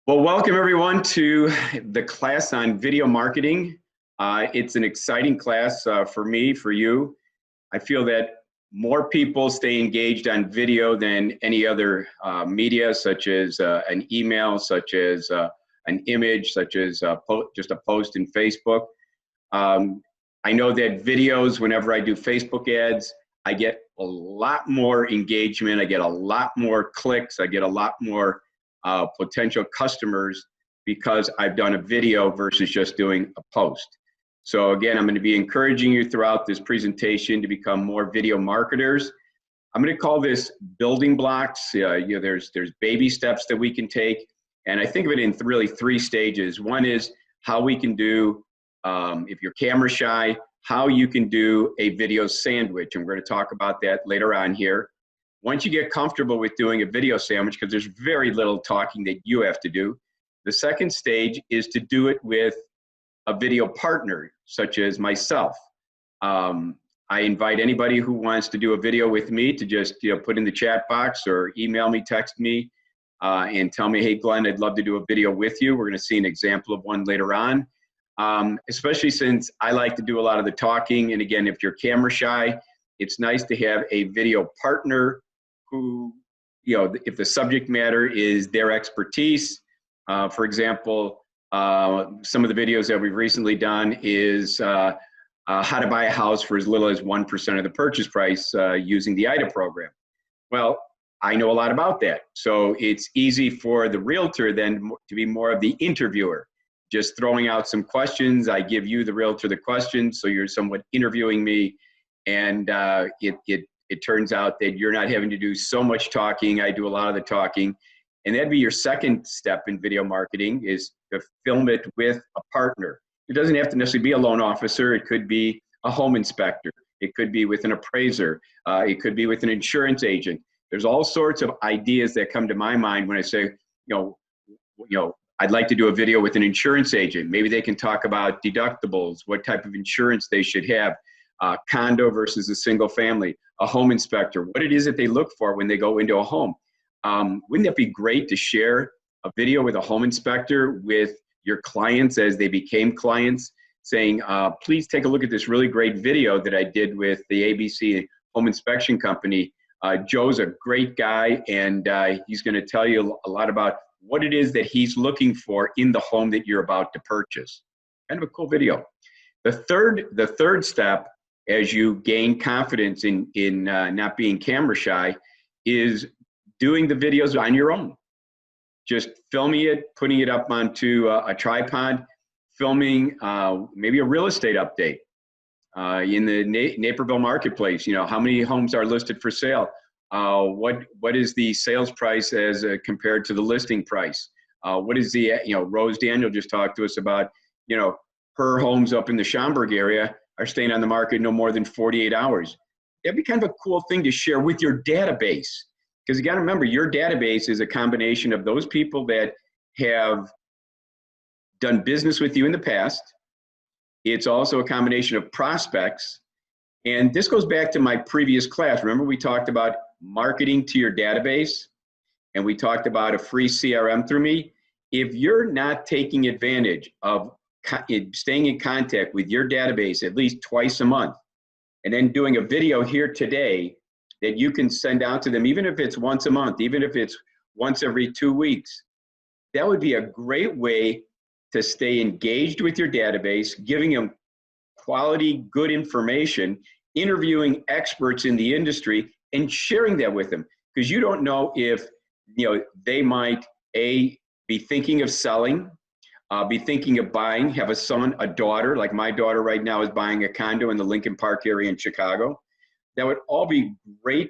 Well, welcome everyone to the class on video marketing. It's an exciting class for me, for you. I feel that more people stay engaged on video than any other media, such as an email, such as an image, such as just a post in Facebook. I know that videos, whenever I do Facebook ads, I get a lot more engagement. I get a lot more clicks. I get a lot more potential customers because I've done a video versus just doing a post. So again, I'm going to be encouraging you throughout this presentation to become more video marketers. I'm going to call this building blocks. There's baby steps that we can take, and I think of it in really three stages. One is how we can do, if you're camera shy, how you can do a video sandwich, and we're going to talk about that later on here. Once you get comfortable with doing a video sandwich, because there's very little talking that you have to do, the second stage is to do it with a video partner, such as myself. I invite anybody who wants to do a video with me to just put in the chat box or email me, text me, and tell me, hey, Glenn, I'd love to do a video with you. We're going to see an example of one later on, especially since I like to do a lot of the talking. And again, if you're camera shy, it's nice to have a video partner who, if the subject matter is their expertise. For example, some of the videos that we've recently done is how to buy a house for as little as 1% of the purchase price using the IDA program. Well, I know a lot about that. So it's easy for the realtor then to be more of the interviewer, just throwing out some questions. I give you, the realtor, the questions, so you're somewhat interviewing me. And it turns out that you're not having to do so much talking. I do a lot of the talking. And that'd be your second step in video marketing, is to film it with a partner. It doesn't have to necessarily be a loan officer. It could be a home inspector. It could be with an appraiser. It could be with an insurance agent. There's all sorts of ideas that come to my mind when I say, I'd like to do a video with an insurance agent. Maybe they can talk about deductibles, what type of insurance they should have, condo versus a single family, a home inspector, what it is that they look for when they go into a home. Wouldn't that be great to share a video with a home inspector with your clients as they became clients, saying, please take a look at this really great video that I did with the ABC Home Inspection Company. Joe's a great guy, and he's going to tell you a lot about what it is that he's looking for in the home that you're about to purchase. Kind of a cool video. The third step, as you gain confidence in not being camera shy, is doing the videos on your own. Just filming it, putting it up onto a tripod, filming maybe a real estate update in the Naperville marketplace. How many homes are listed for sale? What is the sales price as compared to the listing price? What is the, Rose Daniel just talked to us about, her homes up in the Schaumburg area are staying on the market no more than 48 hours. That'd be kind of a cool thing to share with your database. Because you got to remember, your database is a combination of those people that have done business with you in the past. It's also a combination of prospects. And this goes back to my previous class. Remember, we talked about marketing to your database, and we talked about a free CRM through me. If you're not taking advantage of staying in contact with your database at least twice a month, and then doing a video here today that you can send out to them, even if it's once a month, even if it's once every 2 weeks, that would be a great way to stay engaged with your database, giving them quality, good information, interviewing experts in the industry, and sharing that with them. Because you don't know if they might, be thinking of selling, be thinking of buying, have a son, a daughter, like my daughter right now is buying a condo in the Lincoln Park area in Chicago. That would all be great,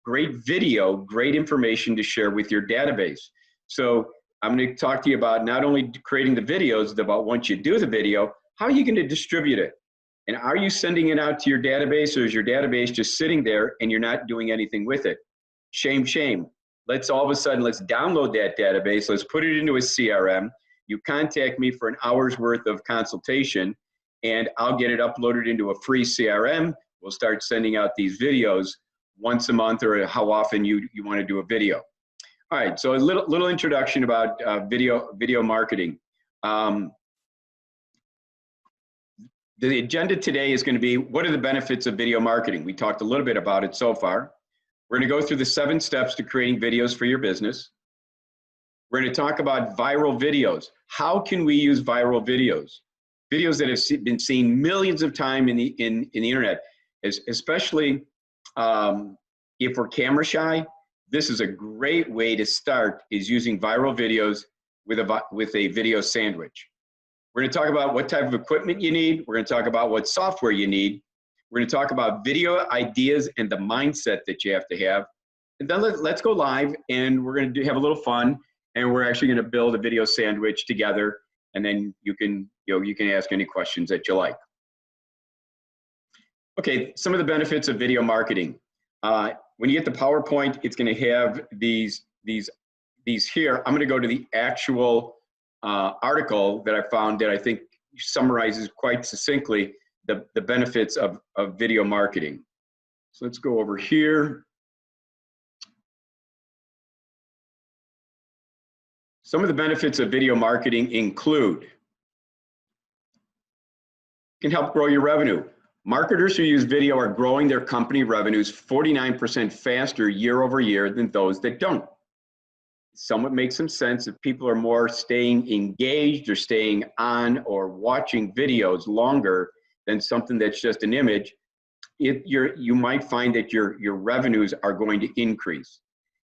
great video, great information to share with your database. So I'm going to talk to you about not only creating the videos, but once you do the video, how are you going to distribute it? And are you sending it out to your database, or is your database just sitting there and you're not doing anything with it? Shame, shame. Let's download that database. Let's put it into a CRM. You contact me for an hour's worth of consultation, and I'll get it uploaded into a free CRM. We'll start sending out these videos once a month, or how often you want to do a video. All right, so a little introduction about video marketing. The agenda today is going to be, what are the benefits of video marketing? We talked a little bit about it so far. We're going to go through the 7 steps to creating videos for your business. We're going to talk about viral videos. How can we use viral videos? Videos that have been seen millions of times in the internet, especially if we're camera shy. This is a great way to start, is using viral videos with a video sandwich. We're going to talk about what type of equipment you need. We're going to talk about what software you need. We're going to talk about video ideas and the mindset that you have to have. And then let's go live, and we're going to have a little fun, and we're actually going to build a video sandwich together, and then you can ask any questions that you like. Okay, some of the benefits of video marketing. When you get the PowerPoint, it's going to have these here. I'm going to go to the actual article that I found that I think summarizes quite succinctly the benefits of video marketing. So let's go over here. Some of the benefits of video marketing include, can help grow your revenue. Marketers who use video are growing their company revenues 49% faster year over year than those that don't. Somewhat makes some sense if people are more staying engaged or staying on or watching videos longer than something that's just an image. You might find that your revenues are going to increase.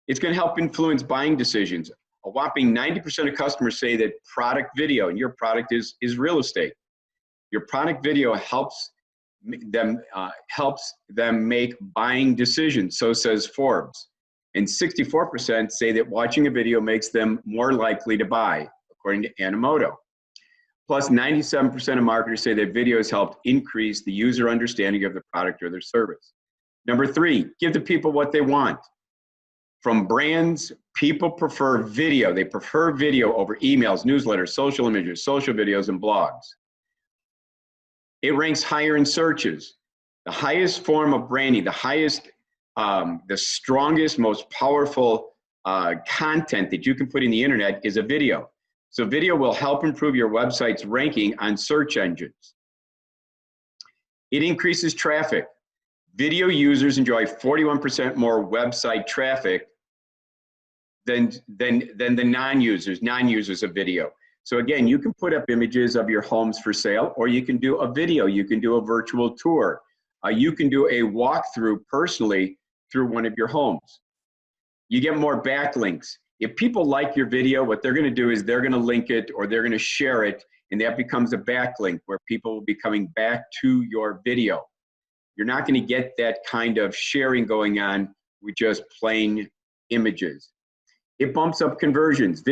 It's going to help influence buying decisions. A whopping 90% of customers say that product video, and your product is real estate. Your product video helps them make buying decisions, so says Forbes. And 64% say that watching a video makes them more likely to buy, according to Animoto. Plus, 97% of marketers say that videos helped increase the user understanding of the product or their service. Number 3, give the people what they want. From brands, people prefer video. They prefer video over emails, newsletters, social images, social videos, and blogs. It ranks higher in searches. The highest form of branding, the strongest, most powerful content that you can put in the internet is a video. So video will help improve your website's ranking on search engines. It increases traffic. Video users enjoy 41% more website traffic than the non-users of video. So again, you can put up images of your homes for sale, or you can do a video, you can do a virtual tour. You can do a walkthrough personally through one of your homes. You get more backlinks. If people like your video, what they're going to do is they're going to link it or they're going to share it, and that becomes a backlink where people will be coming back to your video. You're not going to get that kind of sharing going on with just plain images. It bumps up conversions.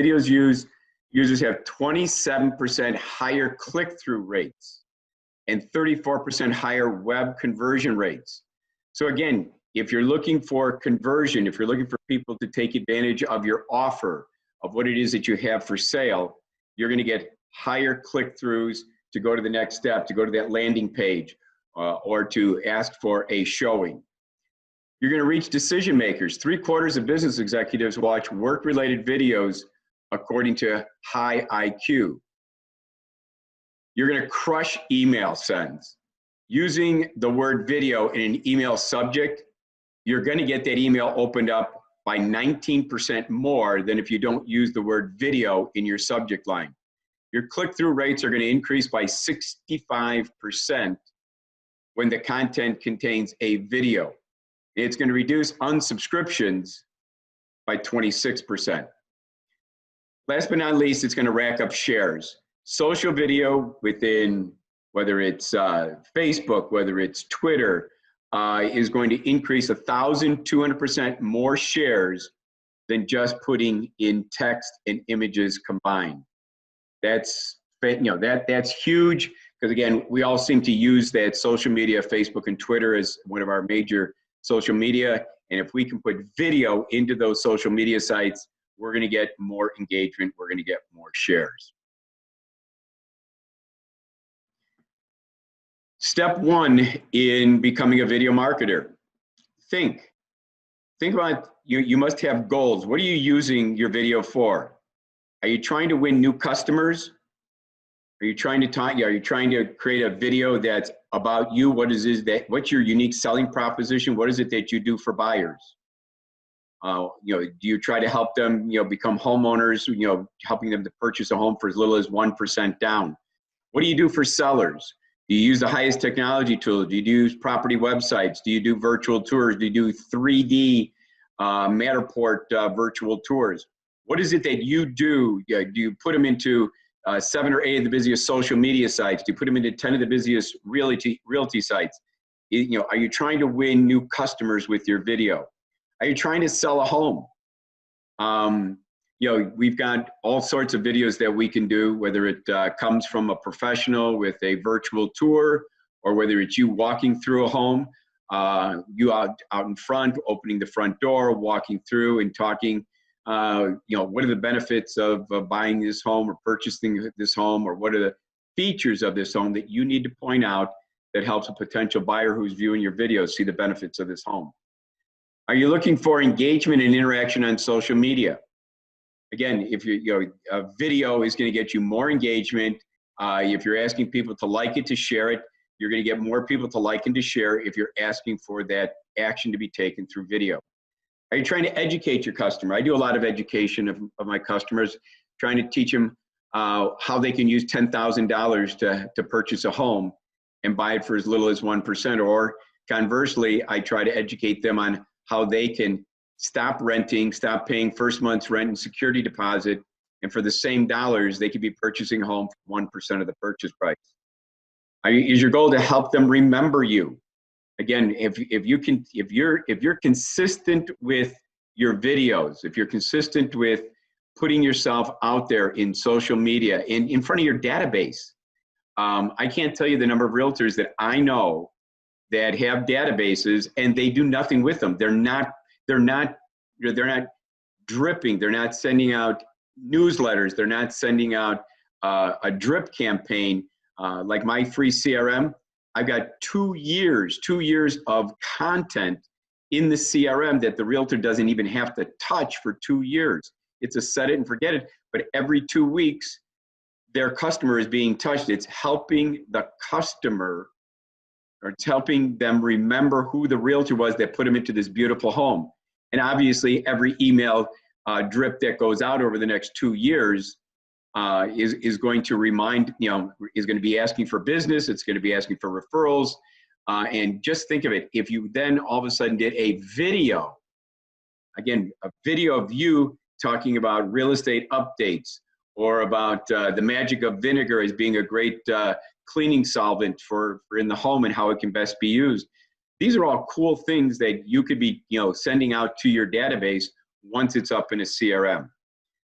Users have 27% higher click-through rates and 34% higher web conversion rates. So again, if you're looking for conversion, if you're looking for people to take advantage of your offer, of what it is that you have for sale, you're going to get higher click-throughs to go to the next step, to go to that landing page, or to ask for a showing. You're going to reach decision makers. 3/4 of business executives watch work-related videos according to high IQ. You're going to crush email sends. Using the word video in an email subject, you're going to get that email opened up by 19% more than if you don't use the word video in your subject line. Your click-through rates are going to increase by 65% when the content contains a video. It's going to reduce unsubscriptions by 26%. Last but not least, it's going to rack up shares. Social video within, whether it's Facebook, whether it's Twitter, is going to increase 1,200% more shares than just putting in text and images combined. That's huge, because again, we all seem to use that social media, Facebook and Twitter, as one of our major social media. And if we can put video into those social media sites, we're going to get more engagement. We're going to get more shares. Step 1 in becoming a video marketer. Think think about, you must have goals. What are you using your video for? Are you trying to win new customers? Are you trying to talk? Are you trying to create a video that's about you? What's your unique selling proposition? What is it that you do for buyers? Do you try to help them, become homeowners, helping them to purchase a home for as little as 1% down? What do you do for sellers? Do you use the highest technology tools? Do you use property websites? Do you do virtual tours? Do you do 3D Matterport virtual tours? What is it that you do? Do you put them into 7 or 8 of the busiest social media sites? Do you put them into 10 of the busiest realty sites? Are you trying to win new customers with your video? Are you trying to sell a home? We've got all sorts of videos that we can do, whether it comes from a professional with a virtual tour, or whether it's you walking through a home, you out in front, opening the front door, walking through and talking, what are the benefits of buying this home or purchasing this home, or what are the features of this home that you need to point out that helps a potential buyer who's viewing your videos see the benefits of this home. Are you looking for engagement and interaction on social media? Again, if a video is going to get you more engagement. If you're asking people to like it, to share it, you're going to get more people to like and to share if you're asking for that action to be taken through video. Are you trying to educate your customer? I do a lot of education of my customers, trying to teach them how they can use $10,000 to purchase a home and buy it for as little as 1%. Or conversely, I try to educate them on how they can stop renting, stop paying first month's rent and security deposit, and for the same dollars, they could be purchasing a home for 1% of the purchase price. Is your goal to help them remember you? Again, if you're consistent with your videos, if you're consistent with putting yourself out there in social media, in front of your database, I can't tell you the number of realtors that I know that have databases and they do nothing with them. They're not dripping. They're not sending out newsletters. They're not sending out a drip campaign like my free CRM. I've got 2 years of content in the CRM that the realtor doesn't even have to touch for 2 years. It's a set it and forget it. But every 2 weeks, their customer is being touched. It's helping the customer, or it's helping them remember who the realtor was that put them into this beautiful home. And obviously, every email drip that goes out over the next 2 years is going to remind, is going to be asking for business. It's going to be asking for referrals. And just think of it, if you then all of a sudden did a video, again, a video of you talking about real estate updates, or about the magic of vinegar as being a great cleaning solvent for in the home and how it can best be used. These are all cool things that you could be, sending out to your database once it's up in a CRM.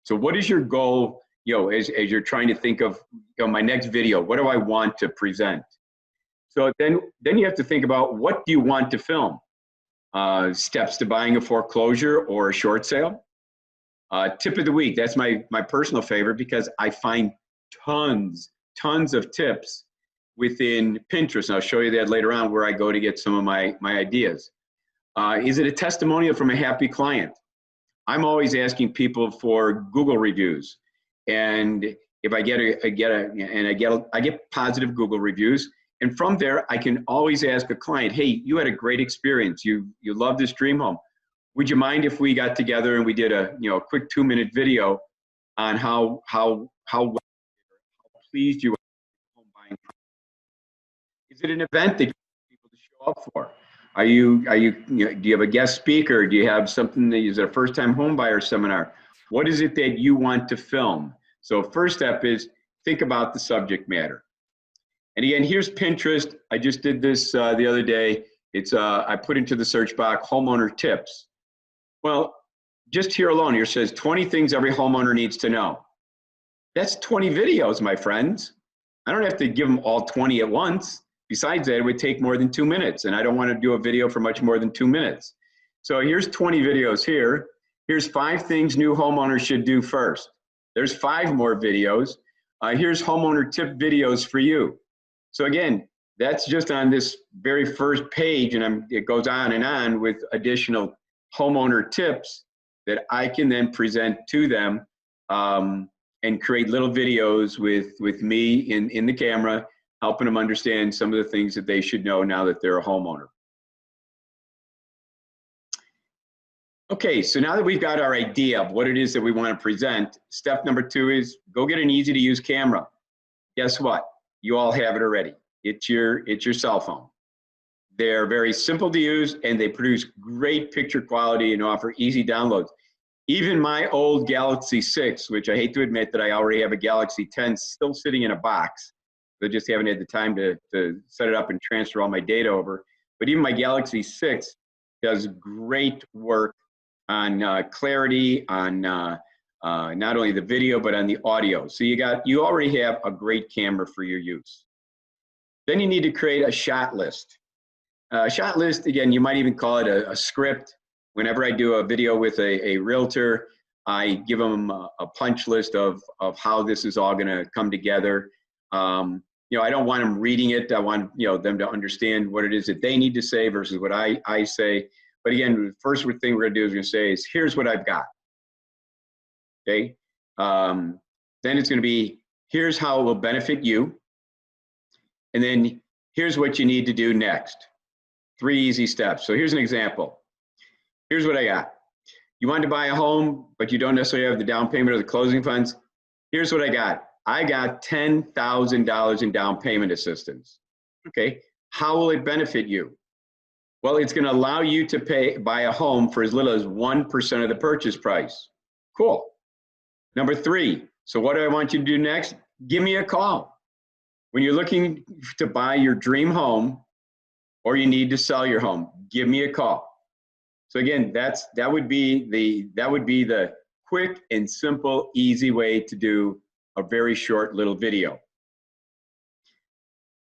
So what is your goal, as you're trying to think of, my next video, what do I want to present? So then you have to think about, what do you want to film? Steps to buying a foreclosure or a short sale? Tip of the week, that's my personal favorite, because I find tons of tips within Pinterest. And I'll show you that later on, where I go to get some of my ideas. Is it a testimonial from a happy client? I'm always asking people for Google reviews. And if I get positive Google reviews, and from there, I can always ask a client, hey, you had a great experience. You love this dream home. Would you mind if we got together and we did a quick 2-minute video on how pleased you were with home buying? Is it an event that you want people to show up for? Do you have a guest speaker? Do you have something that is a first-time home buyer seminar? What is it that you want to film? So first step is think about the subject matter. And again, here's Pinterest. I just did this the other day. It's I put into the search box homeowner tips. Well, just here alone, here says 20 things every homeowner needs to know. That's 20 videos, my friends. I don't have to give them all 20 at once. Besides that, it would take more than 2 minutes, and I don't want to do a video for much more than 2 minutes. So here's 20 videos here. Here's 5 things new homeowners should do first. There's 5 more videos. Here's homeowner tip videos for you. So again, that's just on this very first page, and it goes on and on with additional homeowner tips that I can then present to them and create little videos with me in the camera, helping them understand some of the things that they should know now that they're a homeowner. Okay, so now that we've got our idea of what it is that we want to present, step number 2 is go get an easy to use camera. Guess what? You all have it already. It's your cell phone. They're very simple to use and they produce great picture quality and offer easy downloads. Even my old Galaxy 6, which I hate to admit that I already have a Galaxy 10 still sitting in a box. I just haven't had the time to set it up and transfer all my data over. But even my Galaxy 6 does great work on clarity, on not only the video, but on the audio. So you already have a great camera for your use. Then you need to create a shot list. Shot list, again, you might even call it a script. Whenever I do a video with a realtor, I give them a punch list of how this is all going to come together. I don't want them reading it. I want them to understand what it is that they need to say versus what I say. But again, the first thing we're going to do is going to say is, here's what I've got. Okay. Then it's going to be, here's how it will benefit you. And then here's what you need to do next. 3 easy steps. So here's an example. Here's what I got. You want to buy a home, but you don't necessarily have the down payment or the closing funds. Here's what I got. I got $10,000 in down payment assistance. Okay. How will it benefit you? Well, it's going to allow you to buy a home for as little as 1% of the purchase price. Cool. Number 3. So what do I want you to do next? Give me a call. When you're looking to buy your dream home or you need to sell your home, give me a call. So again, that would be the quick and simple, easy way to do a very short little video.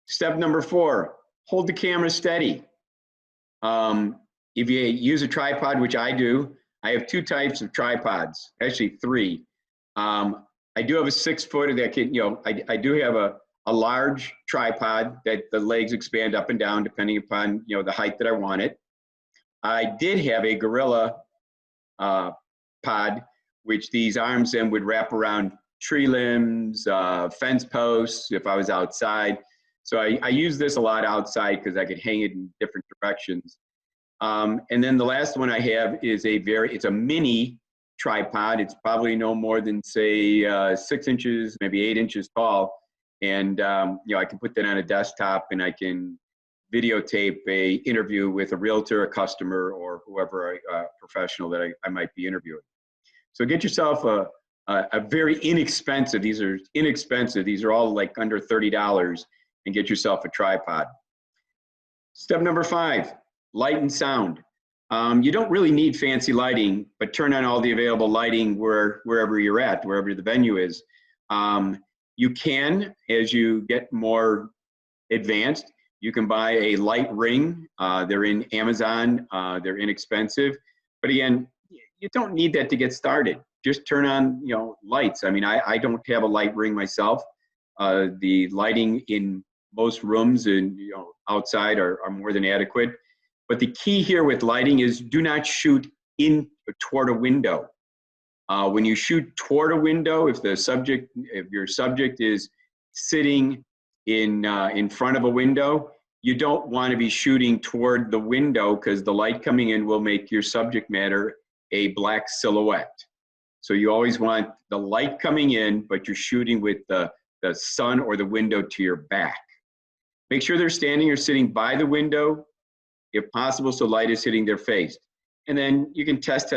Step number 4, hold the camera steady. If you use a tripod, which I do, I have 2 types of tripods, actually 3. I do have a 6-foot that can, I do have a large tripod that the legs expand up and down depending upon, the height that I want it. I did have a Gorilla pod, which these arms then would wrap around tree limbs, fence posts if I was outside. So I use this a lot outside because I could hang it in different directions. And then the last one I have is it's a mini tripod. It's probably no more than say 6 inches, maybe 8 inches tall. And I can put that on a desktop and I can videotape a interview with a realtor, a customer, or whoever professional that I might be interviewing. So get yourself a very inexpensive, these are inexpensive, these are all like under $30, and get yourself a tripod. Step number 5, light and sound. You don't really need fancy lighting, but turn on all the available lighting wherever you're at, wherever the venue is. You can, as you get more advanced, you can buy a light ring. They're in Amazon. They're inexpensive. But again, you don't need that to get started. Just turn on, lights. I mean, I don't have a light ring myself. The lighting in most rooms and outside are more than adequate. But the key here with lighting is do not shoot toward a window. When you shoot toward a window, if your subject is sitting in front of a window, you don't want to be shooting toward the window because the light coming in will make your subject matter a black silhouette. So you always want the light coming in, but you're shooting with the sun or the window to your back. Make sure they're standing or sitting by the window, if possible, so light is hitting their face. And then you can test,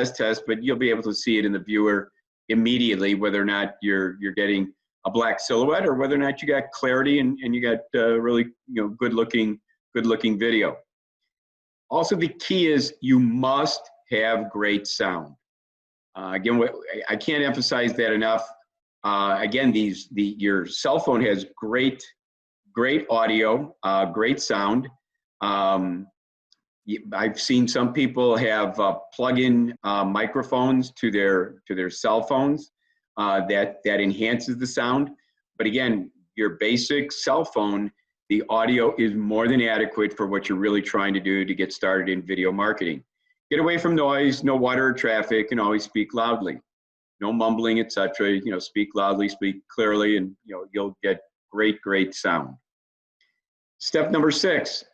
but you'll be able to see it in the viewer immediately, whether or not you're getting a black silhouette or whether or not you got clarity and you got really good looking video. Also, the key is you must have great sound. Again, I can't emphasize that enough. Again, your cell phone has great audio, great sound. I've seen some people have plug-in microphones to their cell phones that enhances the sound. But again, your basic cell phone, the audio is more than adequate for what you're really trying to do to get started in video marketing. Get away from noise, no water or traffic, and always speak loudly. No mumbling, etc. You know, speak loudly, speak clearly, and you'll get great sound. Step number 6,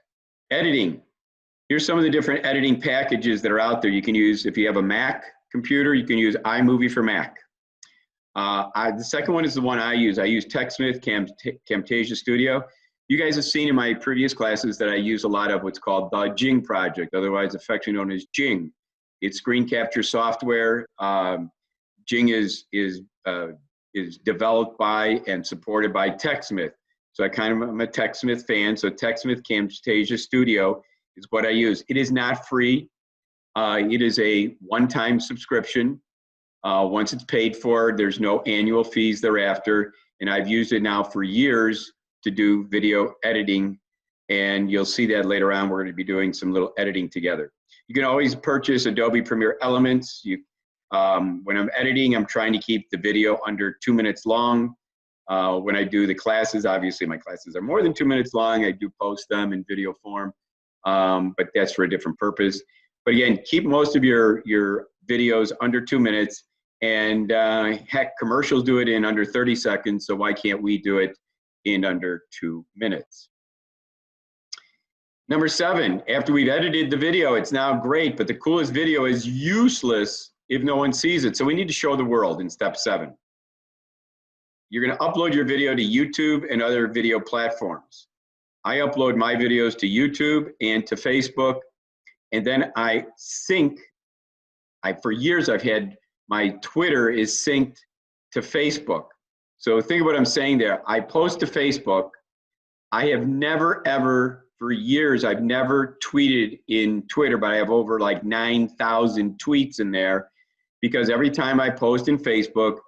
editing. Here's some of the different editing packages that are out there. You can use, if you have a Mac computer, you can use iMovie for Mac. The second one is the one I use. I use TechSmith Camtasia Studio. You guys have seen in my previous classes that I use a lot of what's called the Jing project, otherwise affectionately known as Jing. It's screen capture software. Jing is developed by and supported by TechSmith. So I'm a TechSmith fan. So TechSmith Camtasia Studio is what I use. It is not free. It is a one-time subscription. Once it's paid for, there's no annual fees thereafter. And I've used it now for years to do video editing. And you'll see that later on. We're going to be doing some little editing together. You can always purchase Adobe Premiere Elements. When I'm editing, I'm trying to keep the video under 2 minutes long. When I do the classes, obviously my classes are more than 2 minutes long. I do post them in video form, but that's for a different purpose. But again, keep most of your videos under 2 minutes, and heck, commercials do it in under 30 seconds, so why can't we do it in under 2 minutes? Number 7, after we've edited the video, it's now great, but the coolest video is useless if no one sees it. So we need to show the world in step 7. You're going to upload your video to YouTube and other video platforms. I upload my videos to YouTube and to Facebook, and then I sync. For years, I've had my Twitter is synced to Facebook. So think of what I'm saying there. I post to Facebook. I have never, ever, for years, I've never tweeted in Twitter, but I have over like 9,000 tweets in there, because every time I post in Facebook,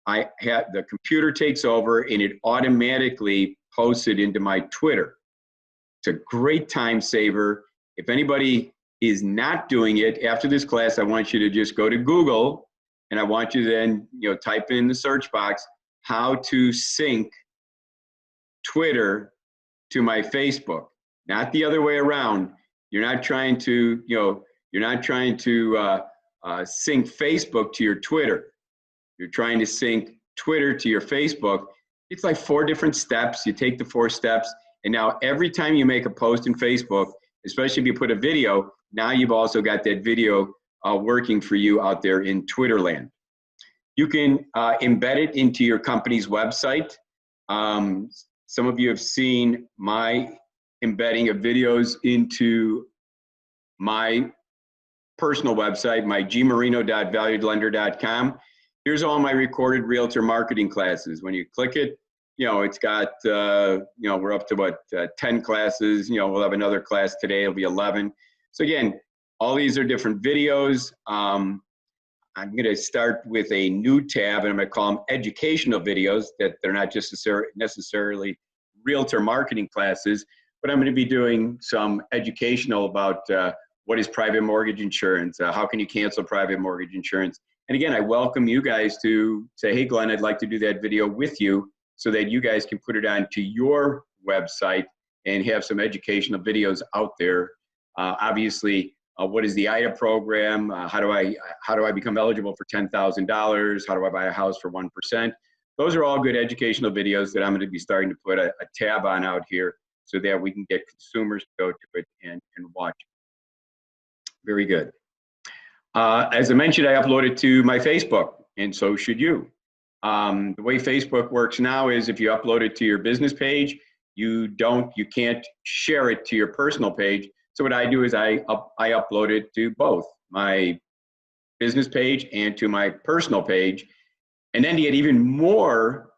the computer takes over and it automatically posts it into my Twitter. It's a great time saver. If anybody is not doing it, after this class, I want you to just go to Google, and I want you to then type in the search box how to sync Twitter to my Facebook. Not the other way around. You're not trying to sync Facebook to your Twitter. You're trying to sync Twitter to your Facebook. It's like 4 different steps. You take the 4 steps, and now every time you make a post in Facebook, especially if you put a video, now you've also got that video working for you out there in Twitter land. You can embed it into your company's website. Some of you have seen my embedding of videos into my personal website, my gmarino.valuedlender.com. Here's all my recorded realtor marketing classes. When you click it, it's got, we're up to 10 classes. We'll have another class today. It'll be 11. So again, all these are different videos. I'm going to start with a new tab, and I'm going to call them educational videos, that they're not just necessarily realtor marketing classes, but I'm going to be doing some educational about what is private mortgage insurance, how can you cancel private mortgage insurance. And again, I welcome you guys to say, hey, Glenn, I'd like to do that video with you, so that you guys can put it onto your website and have some educational videos out there. Obviously, what is the IDA program? How do I become eligible for $10,000? How do I buy a house for 1%? Those are all good educational videos that I'm going to be starting to put a tab on out here, so that we can get consumers to go to it and watch it. Very good. As I mentioned, I upload it to my Facebook, and so should you. The way Facebook works now is if you upload it to your business page, you can't share it to your personal page. So what I do is I upload it to both my business page and to my personal page. And then to get even more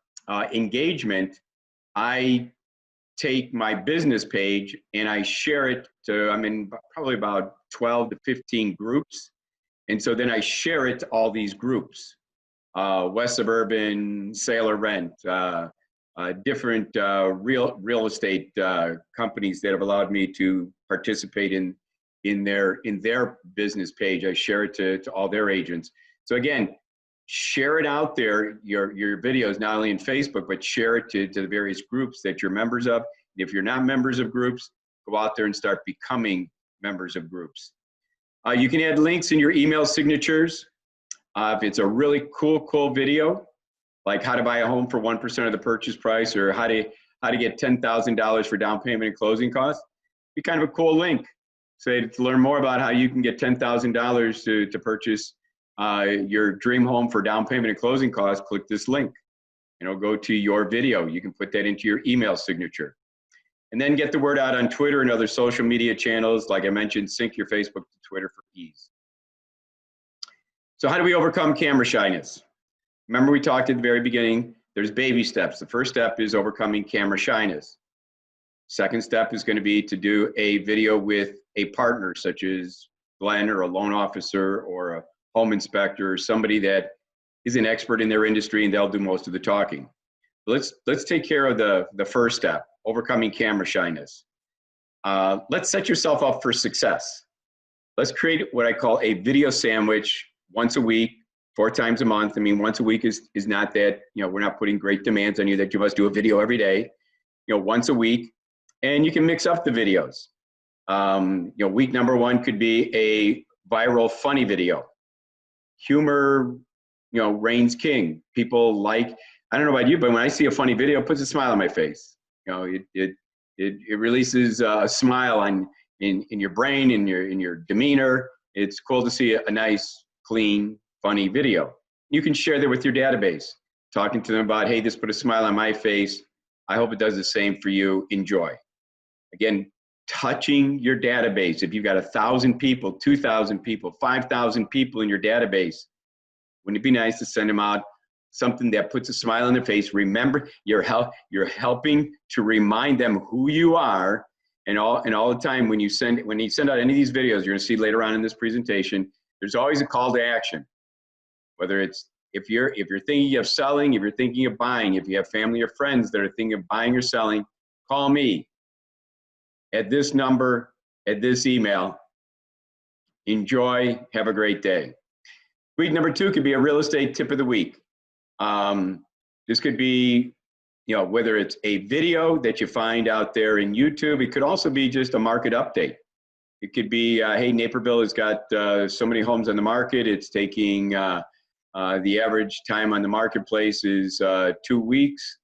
engagement, I take my business page and I share it to, I'm in probably about 12 to 15 groups. And so then I share it to all these groups. West Suburban, Sale or Rent, different real estate companies that have allowed me to participate in their business page. I share it to all their agents. So again, share it out there, your videos, not only in Facebook, but share it to the various groups that you're members of. If you're not members of groups, go out there and start becoming members of groups. You can add links in your email signatures. If it's a really cool video, like how to buy a home for 1% of the purchase price, or how to get $10,000 for down payment and closing costs, be kind of a cool link. Say, to learn more about how you can get $10,000 to purchase your dream home for down payment and closing costs, click this link. Go to your video. You can put that into your email signature. And then get the word out on Twitter and other social media channels. Like I mentioned, sync your Facebook to Twitter for ease. So how do we overcome camera shyness? Remember, we talked at the very beginning, there's baby steps. The first step is overcoming camera shyness. Second step is going to be to do a video with a partner, such as Glenn, or a loan officer, or a home inspector, or somebody that is an expert in their industry, and they'll do most of the talking. Let's take care of the first step, overcoming camera shyness. Let's set yourself up for success. Let's create what I call a video sandwich once a week, 4 times a month. I mean, once a week is not that, we're not putting great demands on you that you must do a video every day. Once a week, and you can mix up the videos. Week number 1 could be a viral funny video. Humor, reigns king. People like, I don't know about you, but when I see a funny video, it puts a smile on my face. It releases a smile in your brain, in your demeanor. It's cool to see a nice, clean, funny video. You can share that with your database, talking to them about, hey, this put a smile on my face. I hope it does the same for you. Enjoy. Again, touching your database. If you've got 1,000 people, 2,000 people, 5,000 people in your database, wouldn't it be nice to send them out something that puts a smile on their face? Remember, you're helping to remind them who you are. And all the time when you send out any of these videos, you're going to see later on in this presentation, there's always a call to action. Whether it's if you're thinking of selling, if you're thinking of buying, if you have family or friends that are thinking of buying or selling, call me at this number, at this email. Enjoy. Have a great day. Week number 2 could be a real estate tip of the week. This could be, whether it's a video that you find out there in YouTube. It could also be just a market update. It could be, hey, Naperville has got so many homes on the market. It's taking, the average time on the marketplace is 2 weeks.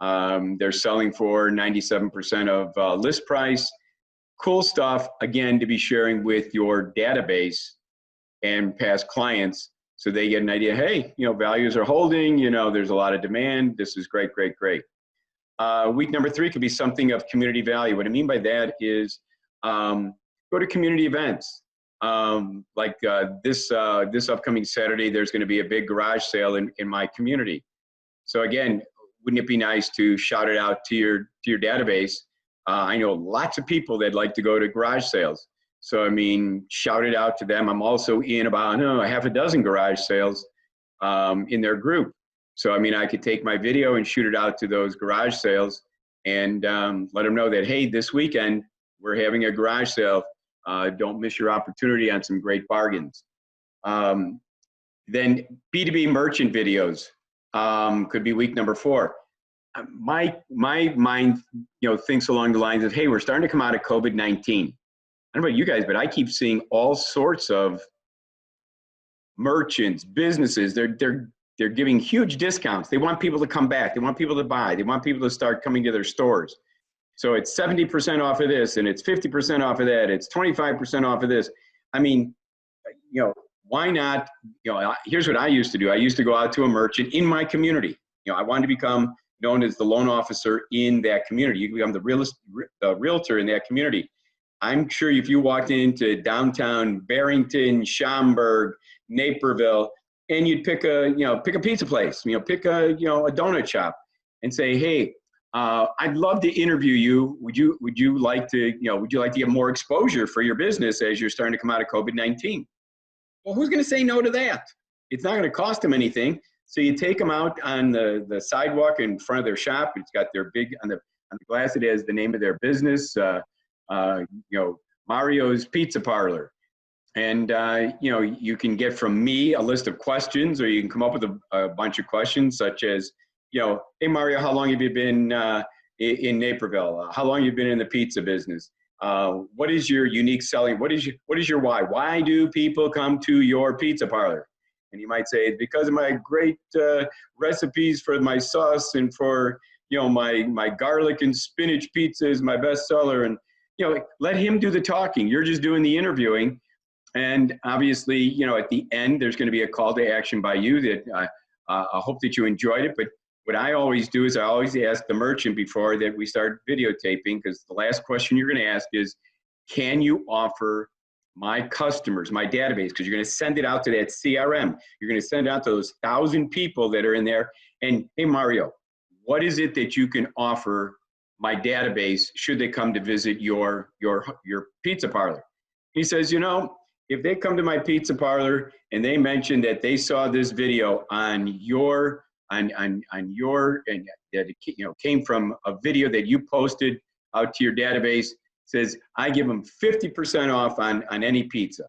They're selling for 97% of list price. Cool stuff, again, to be sharing with your database and past clients, so they get an idea, hey, values are holding, there's a lot of demand. This is great, great, great. Week number 3 could be something of community value. What I mean by that is go to community events. Like this upcoming Saturday, there's going to be a big garage sale in my community. So again, wouldn't it be nice to shout it out to your database? I know lots of people that like to go to garage sales. So, I mean, shout it out to them. I'm also in about, half a dozen garage sales in their group. So, I mean, I could take my video and shoot it out to those garage sales and let them know that, hey, this weekend we're having a garage sale. Don't miss your opportunity on some great bargains. Then B2B merchant videos could be week number 4. My mind, thinks along the lines of, hey, we're starting to come out of COVID-19. I don't know about you guys, but I keep seeing all sorts of merchants, businesses. They're giving huge discounts. They want people to come back. They want people to buy. They want people to start coming to their stores. So it's 70% off of this, and it's 50% off of that. It's 25% off of this. I mean, why not? Here's what I used to do. I used to go out to a merchant in my community. I wanted to become known as the loan officer in that community. You can become the realtor in that community. I'm sure if you walked into downtown Barrington, Schaumburg, Naperville, and you'd pick a pizza place, pick a donut shop, and say, hey, I'd love to interview you. Would you like to get more exposure for your business as you're starting to come out of COVID-19? Well, who's going to say no to that? It's not going to cost them anything. So you take them out on the sidewalk in front of their shop. It's got their big on the glass. It has the name of their business. Mario's Pizza Parlor. And, you can get from me a list of questions, or you can come up with a bunch of questions such as, hey, Mario, how long have you been in Naperville? How long have you been in the pizza business? What is your unique selling? What is your why? Why do people come to your pizza parlor? And you might say, it's because of my great recipes for my sauce and for, my garlic and spinach pizza is my best seller. And, let him do the talking. You're just doing the interviewing. And obviously, at the end, there's going to be a call to action by you that I hope that you enjoyed it. But what I always do is I always ask the merchant before that we start videotaping, because the last question you're going to ask is, can you offer my customers, my database, because you're going to send it out to that CRM. You're going to send it out to those 1,000 people that are in there. And hey, Mario, what is it that you can offer my database should they come to visit your pizza parlor? He says, if they come to my pizza parlor and they mention that they saw this video on your, and that it came from a video that you posted out to your database, says I give them 50% off on any pizza.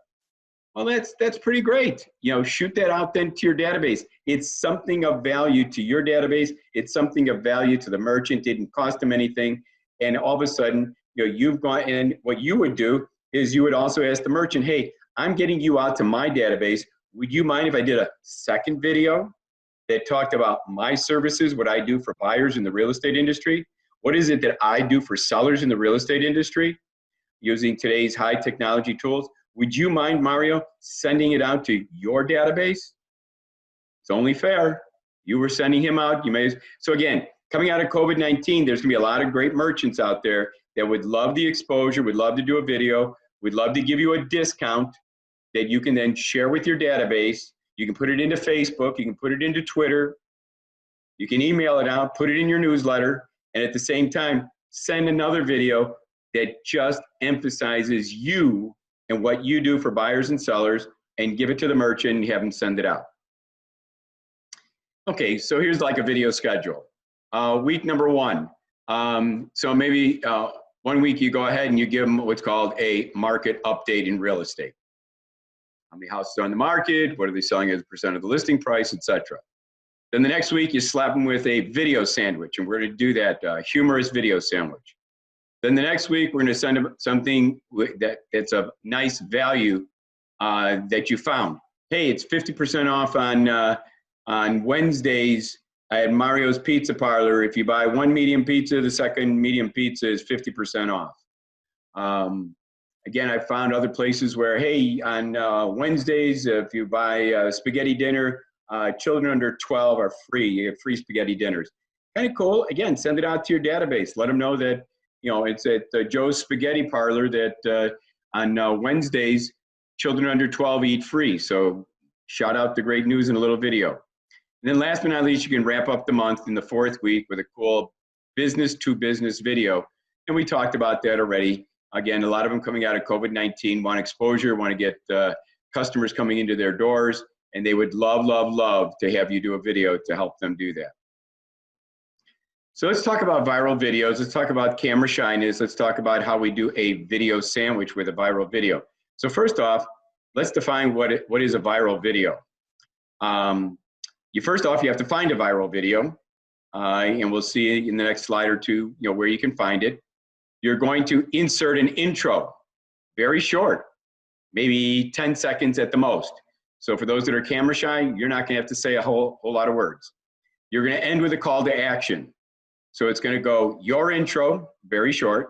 Well, that's pretty great. Shoot that out then to your database. It's something of value to your database. It's something of value to the merchant. It didn't cost them anything. And all of a sudden, you've gone, and what you would do is you would also ask the merchant, hey, I'm getting you out to my database. Would you mind if I did a second video that talked about my services, what I do for buyers in the real estate industry? What is it that I do for sellers in the real estate industry using today's high technology tools? Would you mind, Mario, sending it out to your database? It's only fair. You were sending him out. So again, coming out of COVID-19, there's gonna be a lot of great merchants out there that would love the exposure, would love to do a video, would love to give you a discount that you can then share with your database. You can put it into Facebook, you can put it into Twitter, you can email it out, put it in your newsletter, and at the same time, send another video that just emphasizes you and what you do for buyers and sellers, and give it to the merchant and have them send it out. Okay, so here's like a video schedule. Week number 1. So maybe 1 week you go ahead and you give them what's called a market update in real estate. How many houses are on the market? What are they selling as a percent of the listing price, etc. Then the next week you slap them with a video sandwich, and we're going to do that humorous video sandwich. Then the next week we're going to send them something that's of nice value that you found. Hey, it's 50% off on Wednesdays at Mario's Pizza Parlor. If you buy 1 medium pizza, the second medium pizza is 50% off. Again, I found other places where, hey, on Wednesdays, if you buy spaghetti dinner, children under 12 are free. You get free spaghetti dinners. Kind of cool. Again, send it out to your database. Let them know that, it's at Joe's Spaghetti Parlor that on Wednesdays, children under 12 eat free. So shout out the great news in a little video. And then last but not least, you can wrap up the month in the 4th week with a cool business to business video. And we talked about that already. Again, a lot of them coming out of COVID-19 want exposure, want to get customers coming into their doors, and they would love, love, love to have you do a video to help them do that. So let's talk about viral videos. Let's talk about camera shyness. Let's talk about how we do a video sandwich with a viral video. So first off, let's define what is a viral video. First off, you have to find a viral video, and we'll see in the next slide or two, where you can find it. You're going to insert an intro, very short, maybe 10 seconds at the most. So for those that are camera shy, you're not gonna have to say a whole lot of words. You're gonna end with a call to action. So it's gonna go your intro, very short,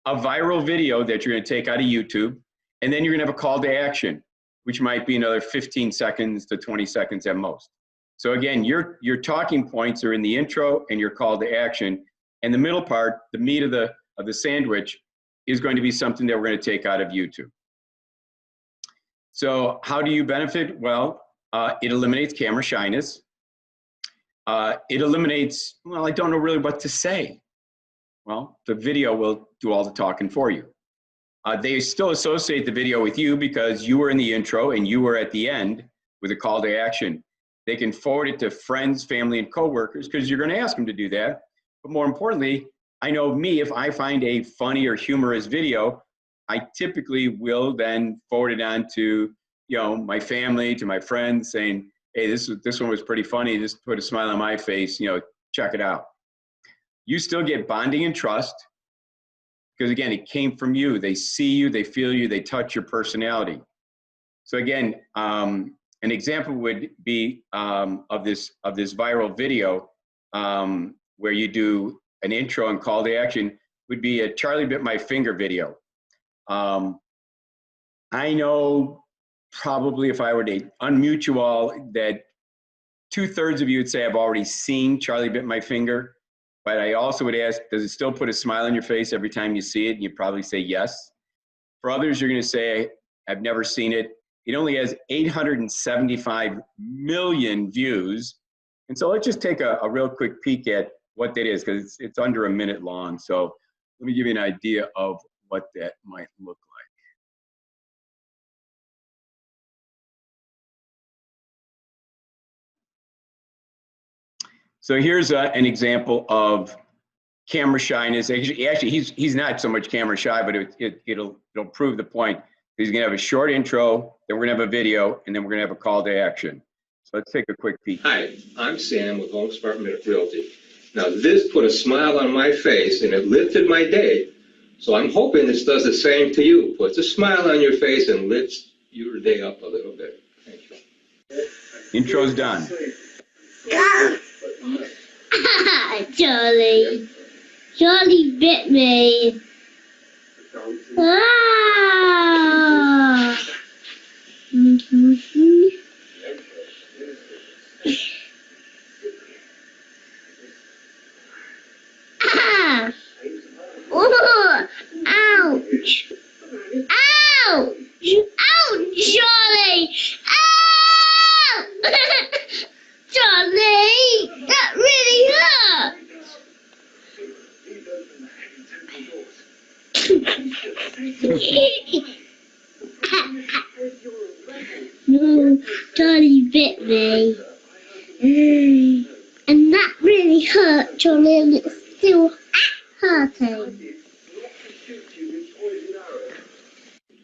a viral video that you're gonna take out of YouTube, and then you're gonna have a call to action, which might be another 15 seconds to 20 seconds at most. So again, your talking points are in the intro and your call to action, and the middle part, the meat of the sandwich, is going to be something that we're going to take out of YouTube. So how do you benefit? Well, it eliminates camera shyness. It eliminates, well, I don't know really what to say. Well, the video will do all the talking for you. They still associate the video with you because you were in the intro and you were at the end with a call to action. They can forward it to friends, family, and coworkers because you're going to ask them to do that. But more importantly, I know me, if I find a funny or humorous video, I typically will then forward it on to, my family, to my friends, saying, hey, this one was pretty funny. Just put a smile on my face, check it out. You still get bonding and trust because again, it came from you. They see you, they feel you, they touch your personality. So again, an example would be of this viral video where you do an intro and call to action would be a Charlie Bit My Finger video. I know probably if I were to unmute you all that 2/3 of you would say I've already seen Charlie Bit My Finger, but I also would ask, does it still put a smile on your face every time you see it? And you'd probably say yes. For others, you're gonna say, I've never seen it. It only has 875 million views. And so let's just take a real quick peek at what that is, because it's under a minute long. So let me give you an idea of what that might look like. So here's an example of camera shyness. Actually, he's not so much camera shy, but it'll prove the point. He's gonna have a short intro, then we're gonna have a video, and then we're gonna have a call to action. So let's take a quick peek. Hi, I'm Sam with Home Smart Realty. Now this put a smile on my face and it lifted my day. So I'm hoping this does the same to you. Puts a smile on your face and lifts your day up a little bit. Thank you. Intro's done. Charlie bit me. Ah. Ah. Oh. Ouch. Ouch. Ouch, Charlie. Ow! Charlie, that really hurt. No, Charlie bit me. And that really hurt, Charlie, and it's still hurting.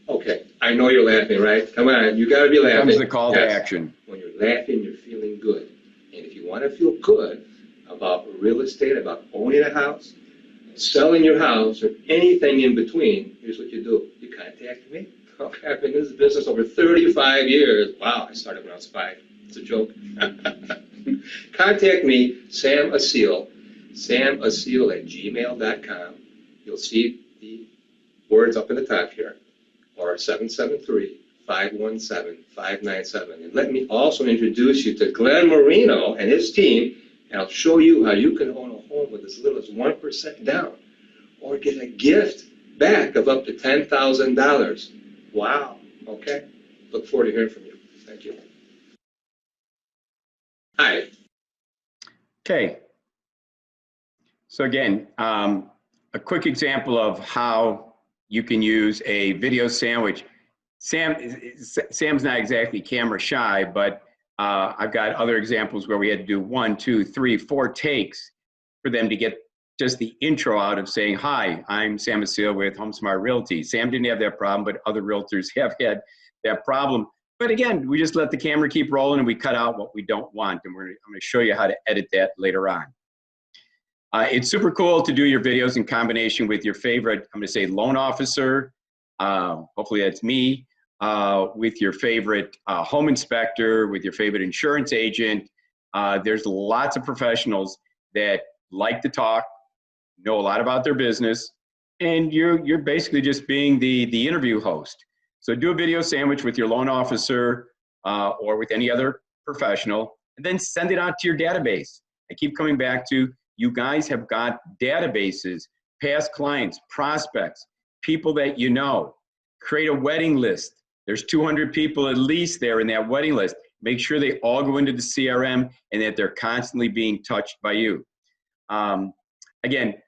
Okay, I know you're laughing, right? Come on, you gotta be laughing. Comes the call to action. When you're laughing, you're feeling good. And if you want to feel good about real estate, about owning a house, selling your house, or anything in between, here's what you do. You contact me. Okay, I've been in this business over 35 years. Wow, I started when I was 5. It's a joke. Contact me, Sam Aseel, samasil@gmail.com. You'll see the words up in the top here, or 773-517-597. And let me also introduce you to Glen Marino and his team, and I'll show you how you can own a home with as little as 1% down, or get a gift back of up to $10,000. Wow. Okay. Look forward to hearing from you. Thank you. Hi. Okay. So again, a quick example of how you can use a video sandwich. Sam's not exactly camera shy, but I've got other examples where we had to do 1, 2, 3, 4 takes for them to get just the intro out of saying, hi, I'm Sam Aseel with Home Smart Realty. Sam didn't have that problem, but other realtors have had that problem. But again, we just let the camera keep rolling and we cut out what we don't want. And I'm gonna show you how to edit that later on. It's super cool to do your videos in combination with your favorite, I'm gonna say loan officer, hopefully that's me, with your favorite home inspector, with your favorite insurance agent. There's lots of professionals that like to talk, know a lot about their business, and you're basically just being the interview host. So do a video sandwich with your loan officer or with any other professional, and then send it out to your database. I keep coming back to, you guys have got databases, past clients, prospects, people that you know. Create a wedding list. There's 200 people at least there in that wedding list. Make sure they all go into the CRM and that they're constantly being touched by you. Again,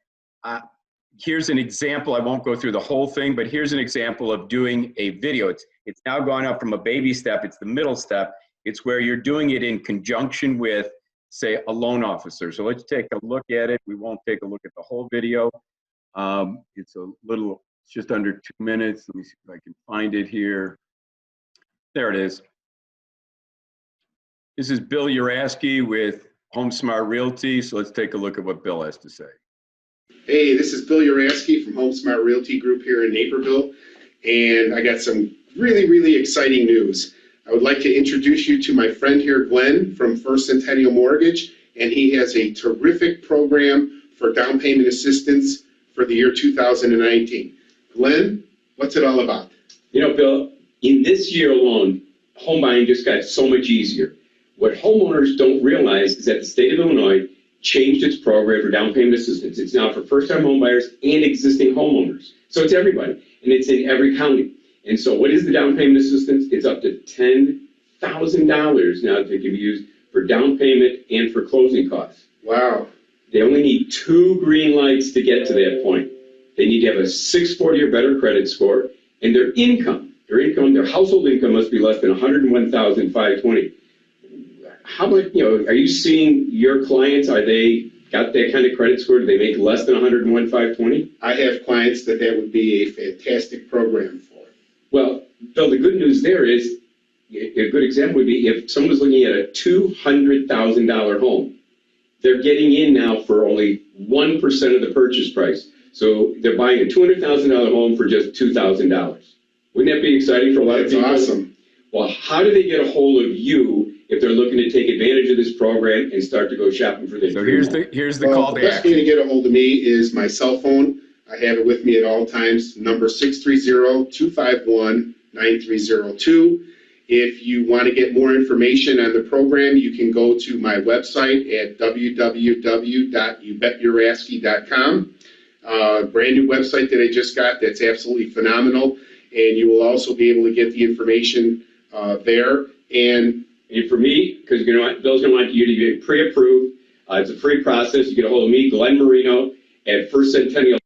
here's an example. I won't go through the whole thing, but here's an example of doing a video. It's now gone up from a baby step. It's the middle step. It's where you're doing it in conjunction with, say, a loan officer. So let's take a look at it. We won't take a look at the whole video. It's just under 2 minutes. Let me see if I can find it here. There it is. This is Bill Uraski with Home Smart Realty. So let's take a look at what Bill has to say. Hey, this is Bill Uraski from Home Smart Realty Group here in Naperville, and I got some really exciting news. I would like to introduce you to my friend here, Glenn, from First Centennial Mortgage, and he has a terrific program for down payment assistance for the year 2019. Glenn, what's it all about? You know, Bill, in this year alone, home buying just got so much easier. What homeowners don't realize is that the state of Illinois changed its program for down payment assistance. It's now for first-time home buyers and existing homeowners. So it's everybody, and it's in every county. And so what is the down payment assistance? It's up to $10,000 now that can be used for down payment and for closing costs. Wow. They only need 2 green lights to get to that point. They need to have a 640 or better credit score, and their household income must be less than $101,520. How much, are you seeing your clients, are they got that kind of credit score? Do they make less than $101,520? I have clients that would be a fantastic program for. Well, Bill, the good news there is, a good example would be if someone was looking at a $200,000 home, they're getting in now for only 1% of the purchase price. So they're buying a $200,000 home for just $2,000. Wouldn't that be exciting for a lot of people? That's awesome. Well, how do they get a hold of you if they're looking to take advantage of this program and start to go shopping for their dream home? Here's the call to action. The best way to get a hold of me is my cell phone. I have it with me at all times, number 630-251-9302. If you want to get more information on the program, you can go to my website at www.youbetyouraski.com. Brand new website that I just got that's absolutely phenomenal. And you will also be able to get the information there. And for me, because Bill's going to want you to get pre-approved. It's a free process. You get a hold of me, Glen Marino, at First Centennial.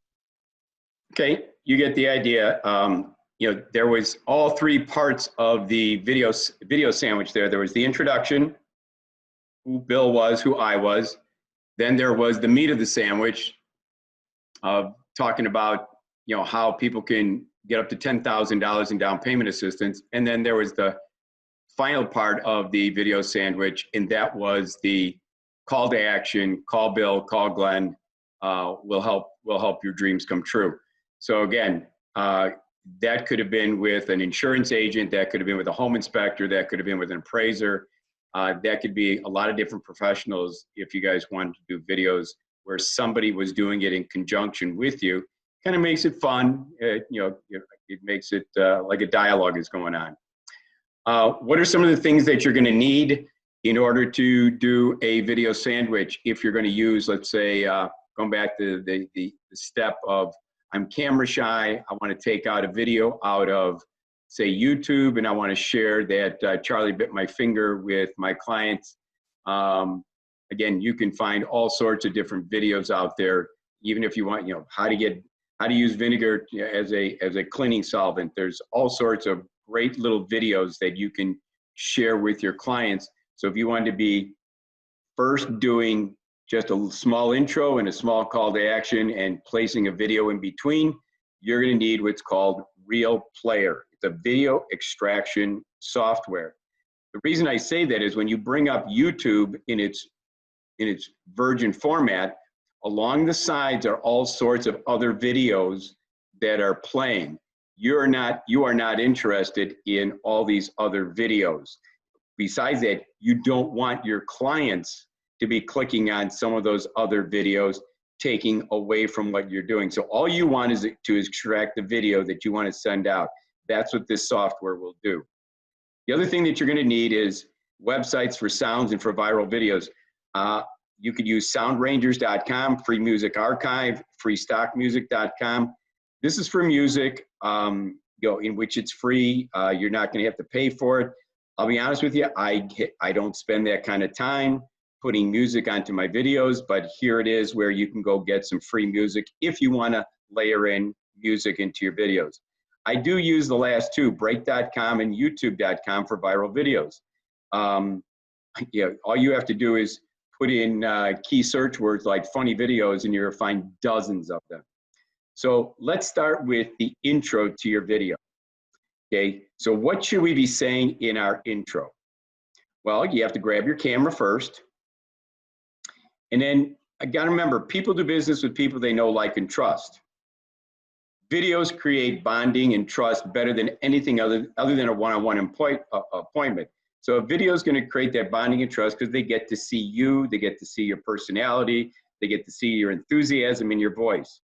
Okay, you get the idea. There was all 3 parts of the video sandwich there. There was the introduction, who Bill was, who I was. Then there was the meat of the sandwich of talking about, how people can get up to $10,000 in down payment assistance. And then there was the final part of the video sandwich, and that was the call to action, call Bill, call Glenn, will help your dreams come true. So again, that could have been with an insurance agent, that could have been with a home inspector, that could have been with an appraiser. That could be a lot of different professionals if you guys wanted to do videos where somebody was doing it in conjunction with you. Kind of makes it fun. It makes it like a dialogue is going on. What are some of the things that you're going to need in order to do a video sandwich if you're going to use, let's say, going back to the step of I'm camera shy, I want to take out a video out of, say, YouTube, and I want to share that Charlie bit my finger with my clients. Again, you can find all sorts of different videos out there, even if you want, how to use vinegar as a cleaning solvent. There's all sorts of great little videos that you can share with your clients. So if you want to be first doing just a small intro and a small call to action and placing a video in between, you're going to need what's called Real Player. It's a video extraction software. The reason I say that is when you bring up YouTube in its virgin format, along the sides are all sorts of other videos that are playing. You are not interested in all these other videos. Besides that, you don't want your clients to be clicking on some of those other videos, taking away from what you're doing. So all you want is to extract the video that you want to send out. That's what this software will do. The other thing that you're going to need is websites for sounds and for viral videos. You could use soundrangers.com, free music archive, freestockmusic.com. This is for music, in which it's free. You're not going to have to pay for it. I'll be honest with you, I don't spend that kind of time putting music onto my videos, but here it is where you can go get some free music if you want to layer in music into your videos. I do use the last 2, break.com and youtube.com, for viral videos. All you have to do is put in key search words like funny videos and you're going to find dozens of them. So let's start with the intro to your video. Okay, so what should we be saying in our intro? Well, you have to grab your camera first. And then I got to remember, people do business with people they know, like, and trust. Videos create bonding and trust better than anything other than a one-on-one appointment. So a video is going to create that bonding and trust because they get to see you, they get to see your personality, they get to see your enthusiasm in your voice.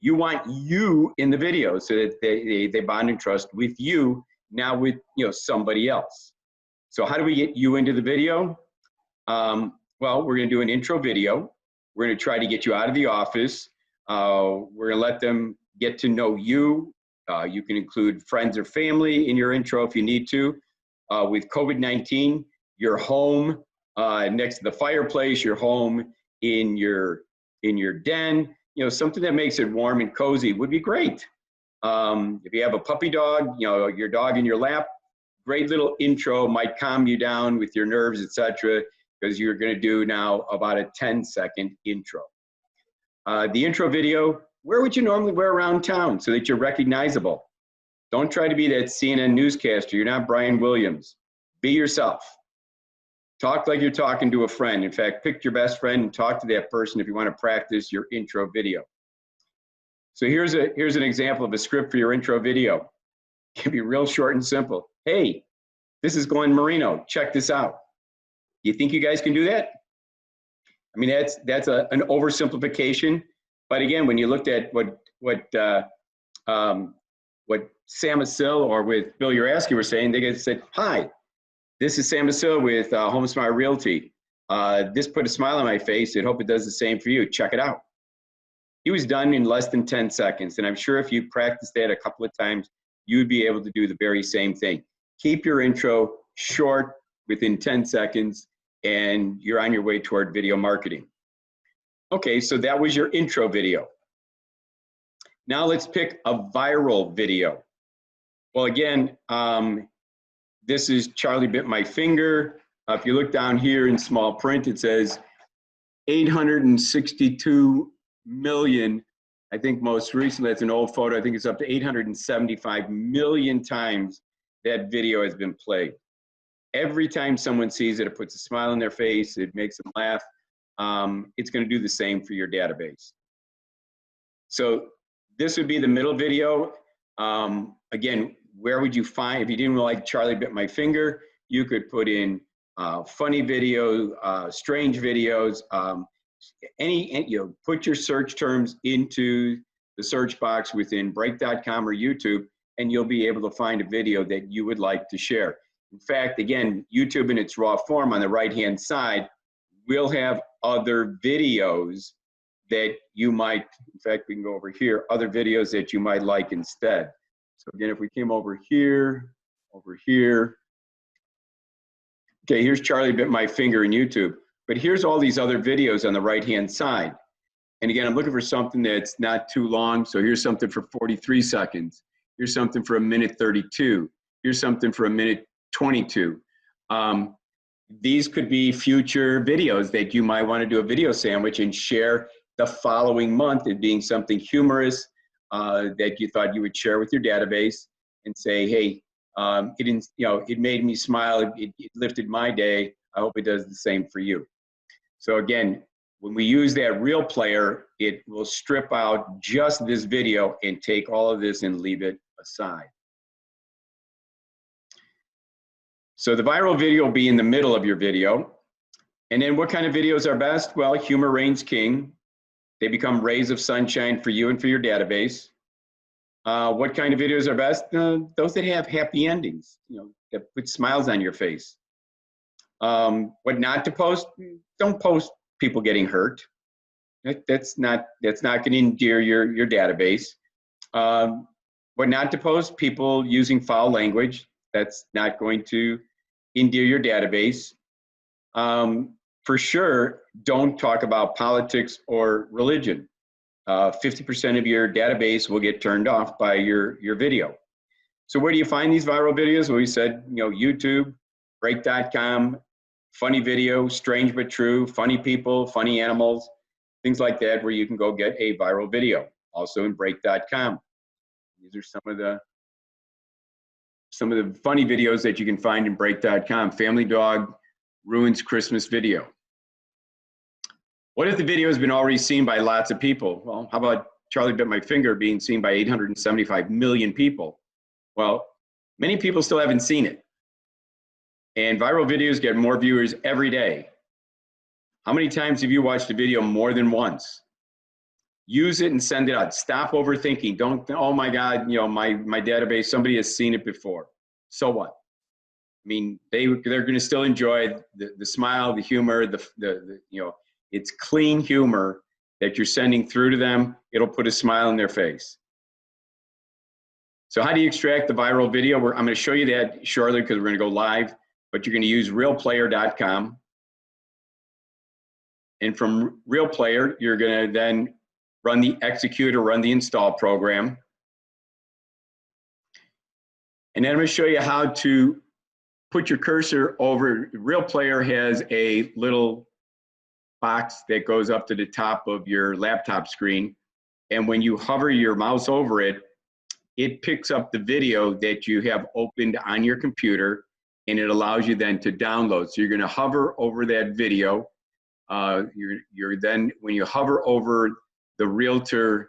You want you in the video so that they bond and trust with you, now with somebody else. So how do we get you into the video? Well, we're going to do an intro video. We're going to try to get you out of the office. We're going to let them get to know you. You can include friends or family in your intro if you need to. With COVID-19, you're home next to the fireplace, you're home in your den, something that makes it warm and cozy would be great. If you have a puppy dog, your dog in your lap, great little intro, might calm you down with your nerves, etc., because you're going to do now about a 10-second intro. The intro video, where would you normally wear around town so that you're recognizable? Don't try to be that CNN newscaster. You're not Brian Williams. Be yourself. Talk like you're talking to a friend. In fact, pick your best friend and talk to that person if you want to practice your intro video. So here's an example of a script for your intro video. It can be real short and simple. Hey, this is Glen Marino. Check this out. You think you guys can do that? I mean, that's an oversimplification. But again, when you looked at what Sam Asil or with Bill Uraski were saying, they said, hi, this is Sam Asil with Home Smart Realty. This put a smile on my face. I hope it does the same for you. Check it out. He was done in less than 10 seconds. And I'm sure if you practiced that a couple of times, you'd be able to do the very same thing. Keep your intro short, within 10 seconds, and you're on your way toward video marketing. Okay, so that was your intro video. Now let's pick a viral video. Well, again, this is Charlie Bit My Finger. If you look down here in small print, it says 862 million. I think most recently, that's an old photo, I think it's up to 875 million times that video has been played. Every time someone sees it, it puts a smile on their face, it makes them laugh. It's going to do the same for your database. So this would be the middle video. Again, where would you find, if you didn't like Charlie Bit My Finger, you could put in funny video, strange videos, put your search terms into the search box within break.com or YouTube, and you'll be able to find a video that you would like to share. In fact, again, YouTube in its raw form on the right-hand side will have other videos that you might, in fact, we can go over here, other videos that you might like instead. So again, if we came over here, okay, here's Charlie Bit My Finger in YouTube, but here's all these other videos on the right-hand side. And again, I'm looking for something that's not too long, so here's something for 43 seconds. Here's something for 1:32. Here's something for 1:22. These could be future videos that you might want to do a video sandwich and share the following month, it being something humorous that you thought you would share with your database and say, hey, it made me smile, it lifted my day, I hope it does the same for you. So again, when we use that real player, it will strip out just this video and take all of this and leave it aside. So the viral video will be in the middle of your video. And then what kind of videos are best? Well, humor reigns king. They become rays of sunshine for you and for your database. What kind of videos are best? Those that have happy endings, that put smiles on your face. What not to post? Don't post people getting hurt. That's not going to endear your database. What not to post? People using foul language. That's not going to endear your database. For sure, don't talk about politics or religion. 50% of your database will get turned off by your video. So where do you find these viral videos? Well, we said, YouTube, break.com, funny video, strange but true, funny people, funny animals, things like that, where you can go get a viral video. Also in break.com. These are some of the funny videos that you can find in break.com. Family dog ruins Christmas video. What if the video has been already seen by lots of people? Well, how about Charlie Bit My Finger being seen by 875 million people? Well, many people still haven't seen it. And viral videos get more viewers every day. How many times have you watched a video more than once? Use it and send it out. Stop overthinking. Don't, oh my God, my database, somebody has seen it before. So what? I mean, they're going to still enjoy the smile, the humor, it's clean humor that you're sending through to them. It'll put a smile on their face. So how do you extract the viral video? I'm going to show you that shortly because we're going to go live, but you're going to use realplayer.com. And from RealPlayer, you're going to then run the execute or run the install program. And then I'm going to show you how to put your cursor over. RealPlayer has a little box that goes up to the top of your laptop screen. And when you hover your mouse over it, it picks up the video that you have opened on your computer, and it allows you then to download. So you're going to hover over that video. You're then, when you hover over the RealPlayer,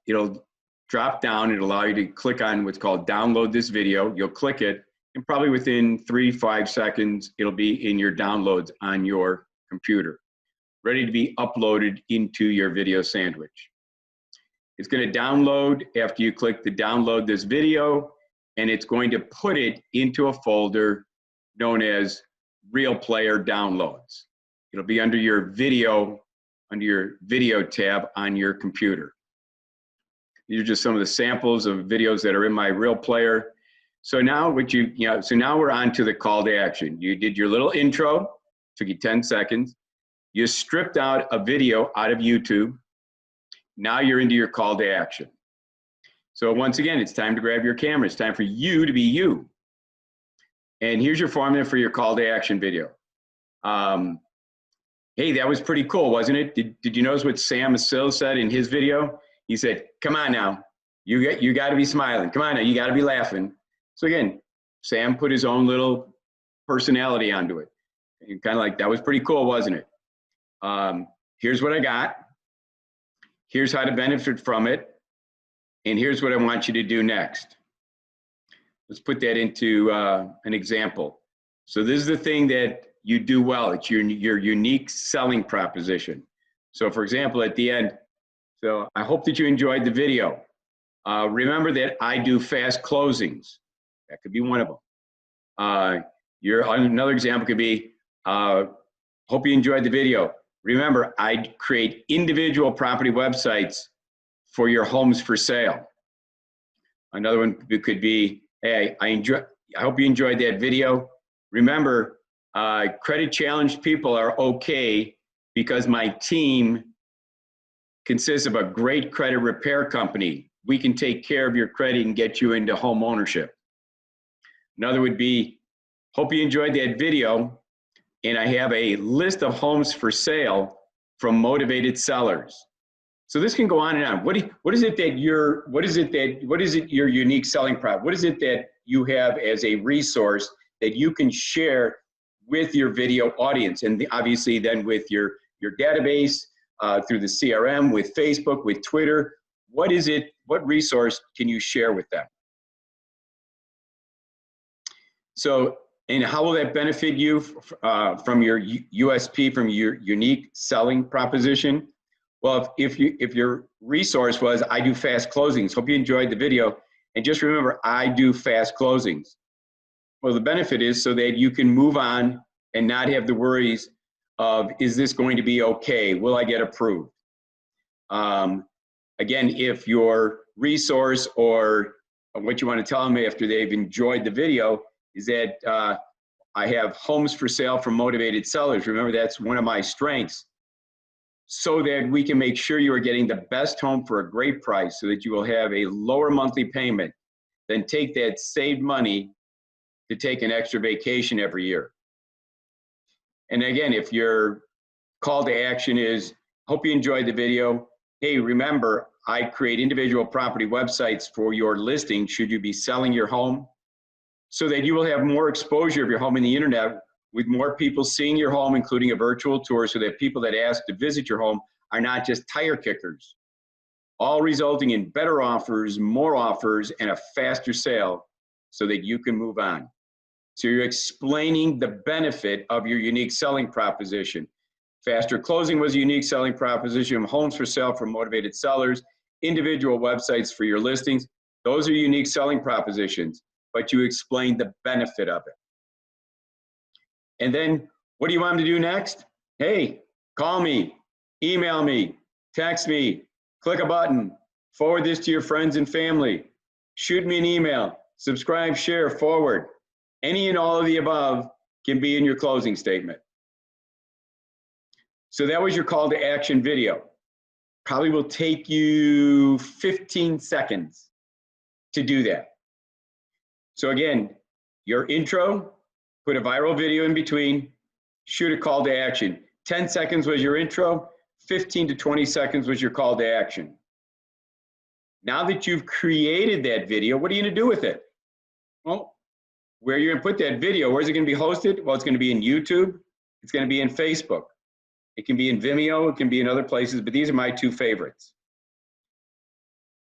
it'll drop down. It'll allow you to click on what's called download this video. You'll click it, and probably within 3-5 seconds, it'll be in your downloads on your computer, ready to be uploaded into your video sandwich. It's going to download after you click the download this video, and it's going to put it into a folder known as RealPlayer Downloads. It'll be under your video tab on your computer. These are just some of the samples of videos that are in my RealPlayer. So now now we're on to the call to action. You did your little intro, took you 10 seconds. You stripped out a video out of YouTube. Now you're into your call to action. So once again, it's time to grab your camera. It's time for you to be you. And here's your formula for your call to action video. Hey, that was pretty cool, wasn't it? Did you notice what Sam Asil said in his video? He said, come on now, you got to be smiling. Come on now, you got to be laughing. So again, Sam put his own little personality onto it. And kind of like, that was pretty cool, wasn't it? Here's what I got. Here's how to benefit from it. And here's what I want you to do next. Let's put that into an example. So this is the thing that you do well. It's your unique selling proposition. So for example, at the end, so I hope that you enjoyed the video. Remember that I do fast closings. That could be one of them. Another example could be, hope you enjoyed the video. Remember, I create individual property websites for your homes for sale. Another one could be, hey, I hope you enjoyed that video. Remember, credit challenged people are okay because my team consists of a great credit repair company. We can take care of your credit and get you into home ownership. Another would be, hope you enjoyed that video, and I have a list of homes for sale from motivated sellers. So this can go on and on. What is it your unique selling product? What is it that you have as a resource that you can share with your video audience, and obviously then with your database, through the CRM, with Facebook, with Twitter? What is it? What resource can you share with them? So, and how will that benefit you from your USP, from your unique selling proposition? Well, if your resource was, I do fast closings, hope you enjoyed the video, and just remember, I do fast closings. Well, the benefit is so that you can move on and not have the worries of, is this going to be okay? Will I get approved? Again, if your resource or what you want to tell them after they've enjoyed the video is that I have homes for sale from motivated sellers. Remember, that's one of my strengths. So that we can make sure you are getting the best home for a great price so that you will have a lower monthly payment, then take that saved money to take an extra vacation every year. And again, if your call to action is, hope you enjoyed the video. Hey, remember, I create individual property websites for your listing should you be selling your home, so that you will have more exposure of your home in the internet with more people seeing your home, including a virtual tour, so that people that ask to visit your home are not just tire kickers, all resulting in better offers, more offers, and a faster sale so that you can move on. So you're explaining the benefit of your unique selling proposition. Faster closing was a unique selling proposition. Homes for sale for motivated sellers, individual websites for your listings. Those are unique selling propositions, but you explain the benefit of it. And then what do you want them to do next? Hey, call me, email me, text me, click a button, forward this to your friends and family, shoot me an email, subscribe, share, forward. Any and all of the above can be in your closing statement. So that was your call to action video. Probably will take you 15 seconds to do that. So again, your intro, put a viral video in between, shoot a call to action. 10 seconds was your intro, 15 to 20 seconds was your call to action. Now that you've created that video, what are you gonna do with it? Well, where you're gonna put that video, where's it gonna be hosted? Well, it's gonna be in YouTube, it's gonna be in Facebook. It can be in Vimeo, it can be in other places, but these are my two favorites.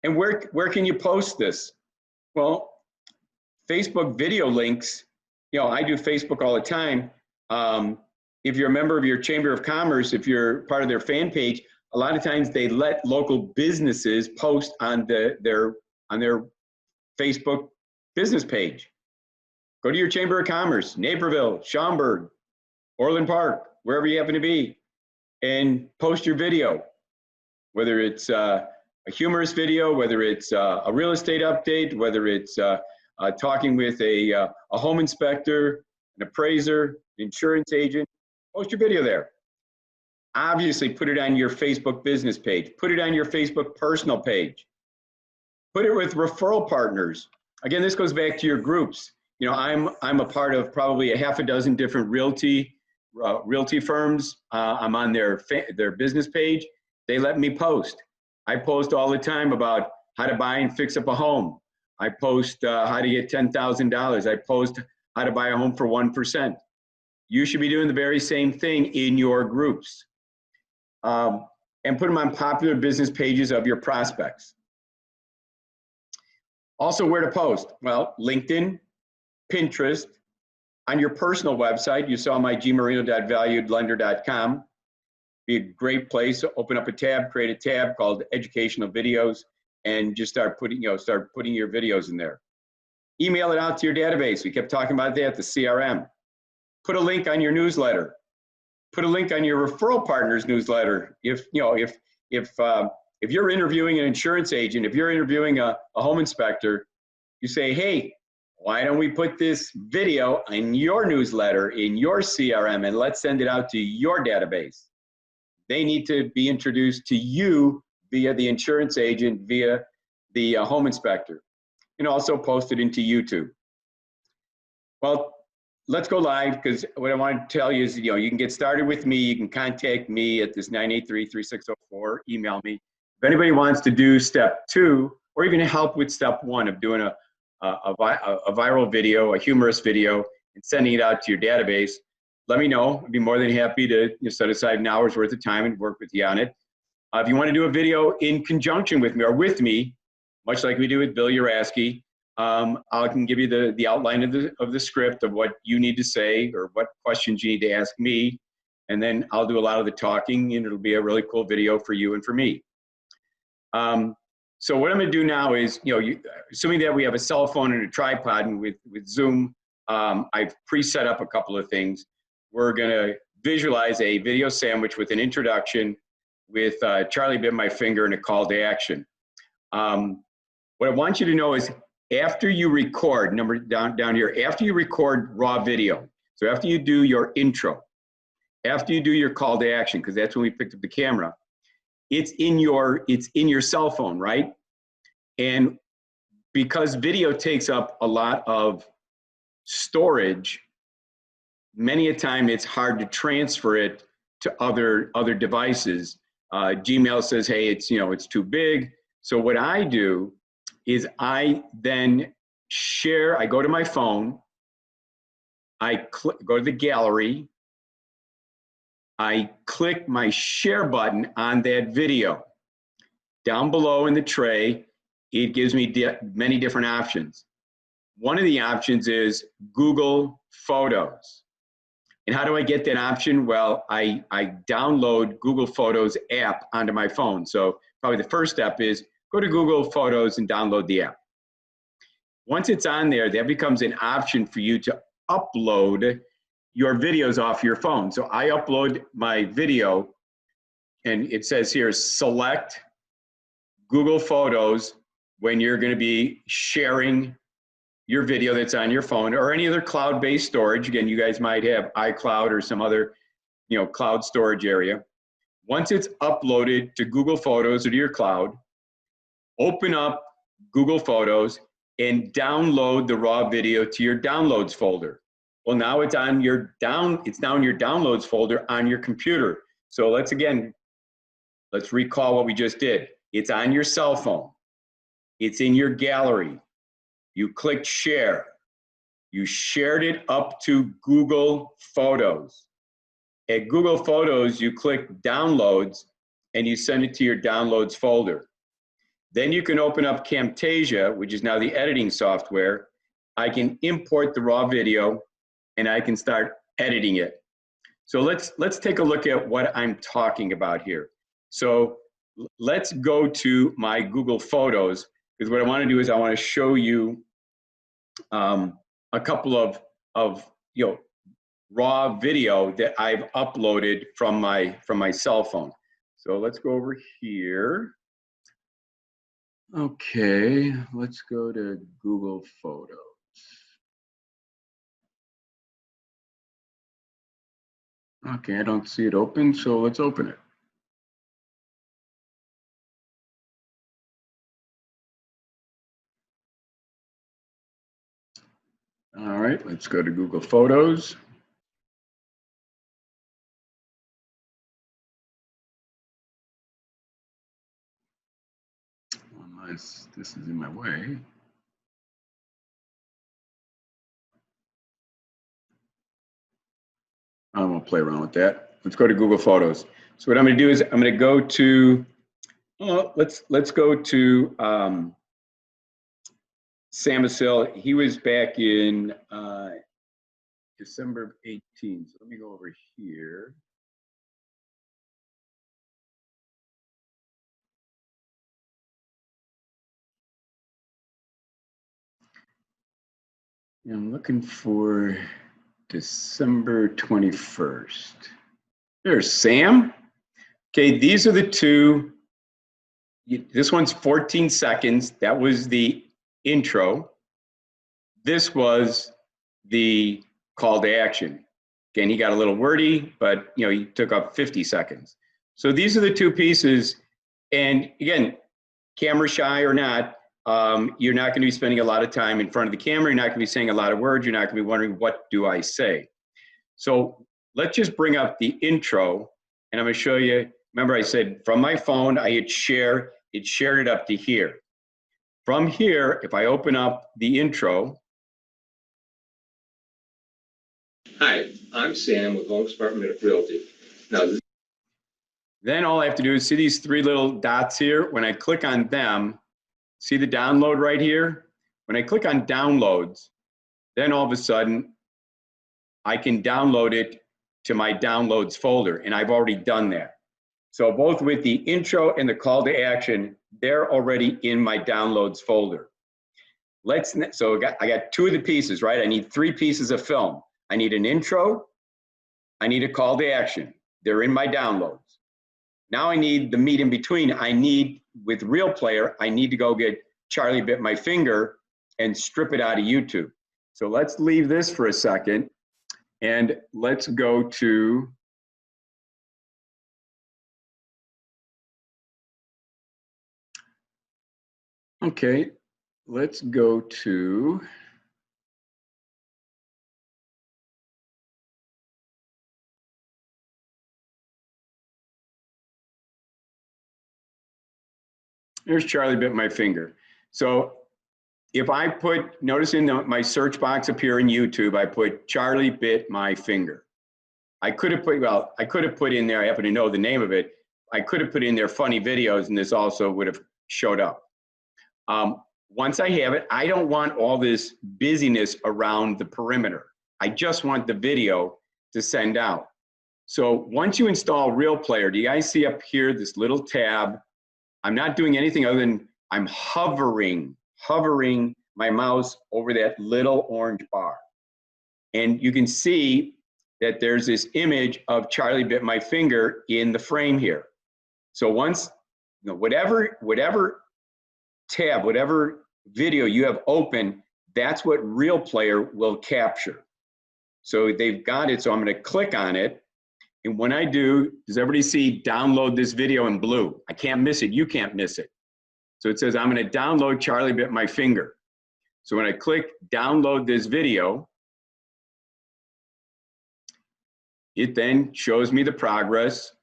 And where can you post this? Well, Facebook video links, you know, I do Facebook all the time. If you're a member of your Chamber of Commerce, if you're part of their fan page, a lot of times they let local businesses post on their Facebook business page. Go to your Chamber of Commerce, Naperville, Schaumburg, Orland Park, wherever you happen to be, and post your video, whether it's a humorous video, whether it's a real estate update, whether it's talking with a home inspector, an appraiser, insurance agent, post your video there. Obviously, put it on your Facebook business page. Put it on your Facebook personal page. Put it with referral partners. Again, this goes back to your groups. You know, I'm a part of probably a half a dozen different realty firms. I'm on their business page. They let me post. I post all the time about how to buy and fix up a home. I post how to get $10,000. I post how to buy a home for 1%. You should be doing the very same thing in your groups. And put them on popular business pages of your prospects. Also, where to post? Well, LinkedIn, Pinterest, on your personal website. You saw my gmarino.valuedlender.com. Be a great place to open up a tab, create a tab called educational videos, and just start putting your videos in there. Email it out to your database. We kept talking about that, the CRM. Put a link on your newsletter. Put a link on your referral partners newsletter. If you're interviewing an insurance agent, if you're interviewing a home inspector, you say, hey, why don't we put this video in your newsletter, in your CRM, and let's send it out to your database. They need to be introduced to you via the insurance agent, via the home inspector, and also post it into YouTube. Well, let's go live, because what I want to tell you is, you can get started with me. You can contact me at this 983-3604, email me. If anybody wants to do step 2, or even help with step 1 of doing a viral video, a humorous video, and sending it out to your database, let me know. I'd be more than happy to set aside an hour's worth of time and work with you on it. If you want to do a video in conjunction with me or with me, much like we do with Bill Uraski, I can give you the outline of the script of what you need to say or what questions you need to ask me, and then I'll do a lot of the talking, and it'll be a really cool video for you and for me. So what I'm going to do now is, assuming that we have a cell phone and a tripod, and with Zoom, I've pre-set up a couple of things. We're going to visualize a video sandwich with an introduction, with Charlie bit my finger and a call to action. What I want you to know is, after you record, down here, after you record raw video, so after you do your intro, after you do your call to action, because that's when we picked up the camera, it's in your cell phone, right? And because video takes up a lot of storage, many a time it's hard to transfer it to other devices. Gmail says, hey, it's too big. So what I do is I then share, I go to my phone, I go to the gallery. I click my share button on that video. Down below in the tray, it gives me many different options. One of the options is Google Photos. And how do I get that option? Well, I download Google Photos app onto my phone. So probably the first step is go to Google Photos and download the app. Once it's on there, that becomes an option for you to upload your videos off your phone. So I upload my video, and it says here, select Google Photos when you're going to be sharing your video that's on your phone or any other cloud-based storage. Again, you guys might have iCloud or some other, cloud storage area. Once it's uploaded to Google Photos or to your cloud, open up Google Photos and download the raw video to your downloads folder. Well, now it's on your it's now in your downloads folder on your computer. So let's recall what we just did. It's on your cell phone. It's in your gallery. You clicked share. You shared it up to Google Photos. At Google Photos, you click downloads and you send it to your downloads folder. Then you can open up Camtasia, which is now the editing software. I can import the raw video and I can start editing it. So let's take a look at what I'm talking about here. So let's go to my Google Photos, because what I want to do is I want to show you a couple of raw video that I've uploaded from my cell phone. So let's go over here. Okay, let's go to Google Photos. Okay, I don't see it open, so let's open it. All right, let's go to Google Photos. Unless this is in my way. I won't play around with that. Let's go to Google Photos. So what I'm going to do is I'm going to go to, let's go to Sam Asil. He was back in December of 18. So let me go over here. I'm looking for December 21st. There's Sam. Okay, these are the two. This one's 14 seconds. That was the intro. This was the call to action. Again, he got a little wordy, but he took up 50 seconds. So these are the two pieces. And again, camera shy or not, you're not going to be spending a lot of time in front of the camera. You're not going to be saying a lot of words. You're not going to be wondering, what do I say? So let's just bring up the intro, and I'm going to show you. Remember, I said from my phone, I hit share. It shared it up to here. From here, if I open up the intro. Hi, I'm Sam with Home Smart Realty. Now, Then all I have to do is see these three little dots here. When I click on them, see the download right here? When I click on downloads, then all of a sudden, I can download it to my downloads folder, and I've already done that. So both with the intro and the call to action, they're already in my downloads folder. So I got two of the pieces, right? I need three pieces of film. I need an intro, I need a call to action. They're in my downloads. Now I need the meat in between. With Real Player, I need to go get Charlie Bit My Finger and strip it out of YouTube. So let's leave this for a second and let's go to let's go to here's Charlie Bit My Finger. So if I put, notice in my search box up here in YouTube, I put Charlie bit my finger. I could have put, well, I could have put in there, I happen to know the name of it. I could have put in there funny videos and this also would have showed up. Once I have it, I don't want all this busyness around the perimeter. I just want the video to send out. So once you install Real Player, do you guys see up here this little tab? I'm not doing anything other than I'm hovering my mouse over that little orange bar. And you can see that there's this image of Charlie bit my finger in the frame here. So once, you know, whatever tab, whatever video you have open, that's what Real Player will capture. So they've got it, so I'm gonna click on it. And when I do, does everybody see download this video in blue? I can't miss it, you can't miss it. So it says I'm gonna download Charlie bit my finger. So when I click download this video, it then shows me the progress.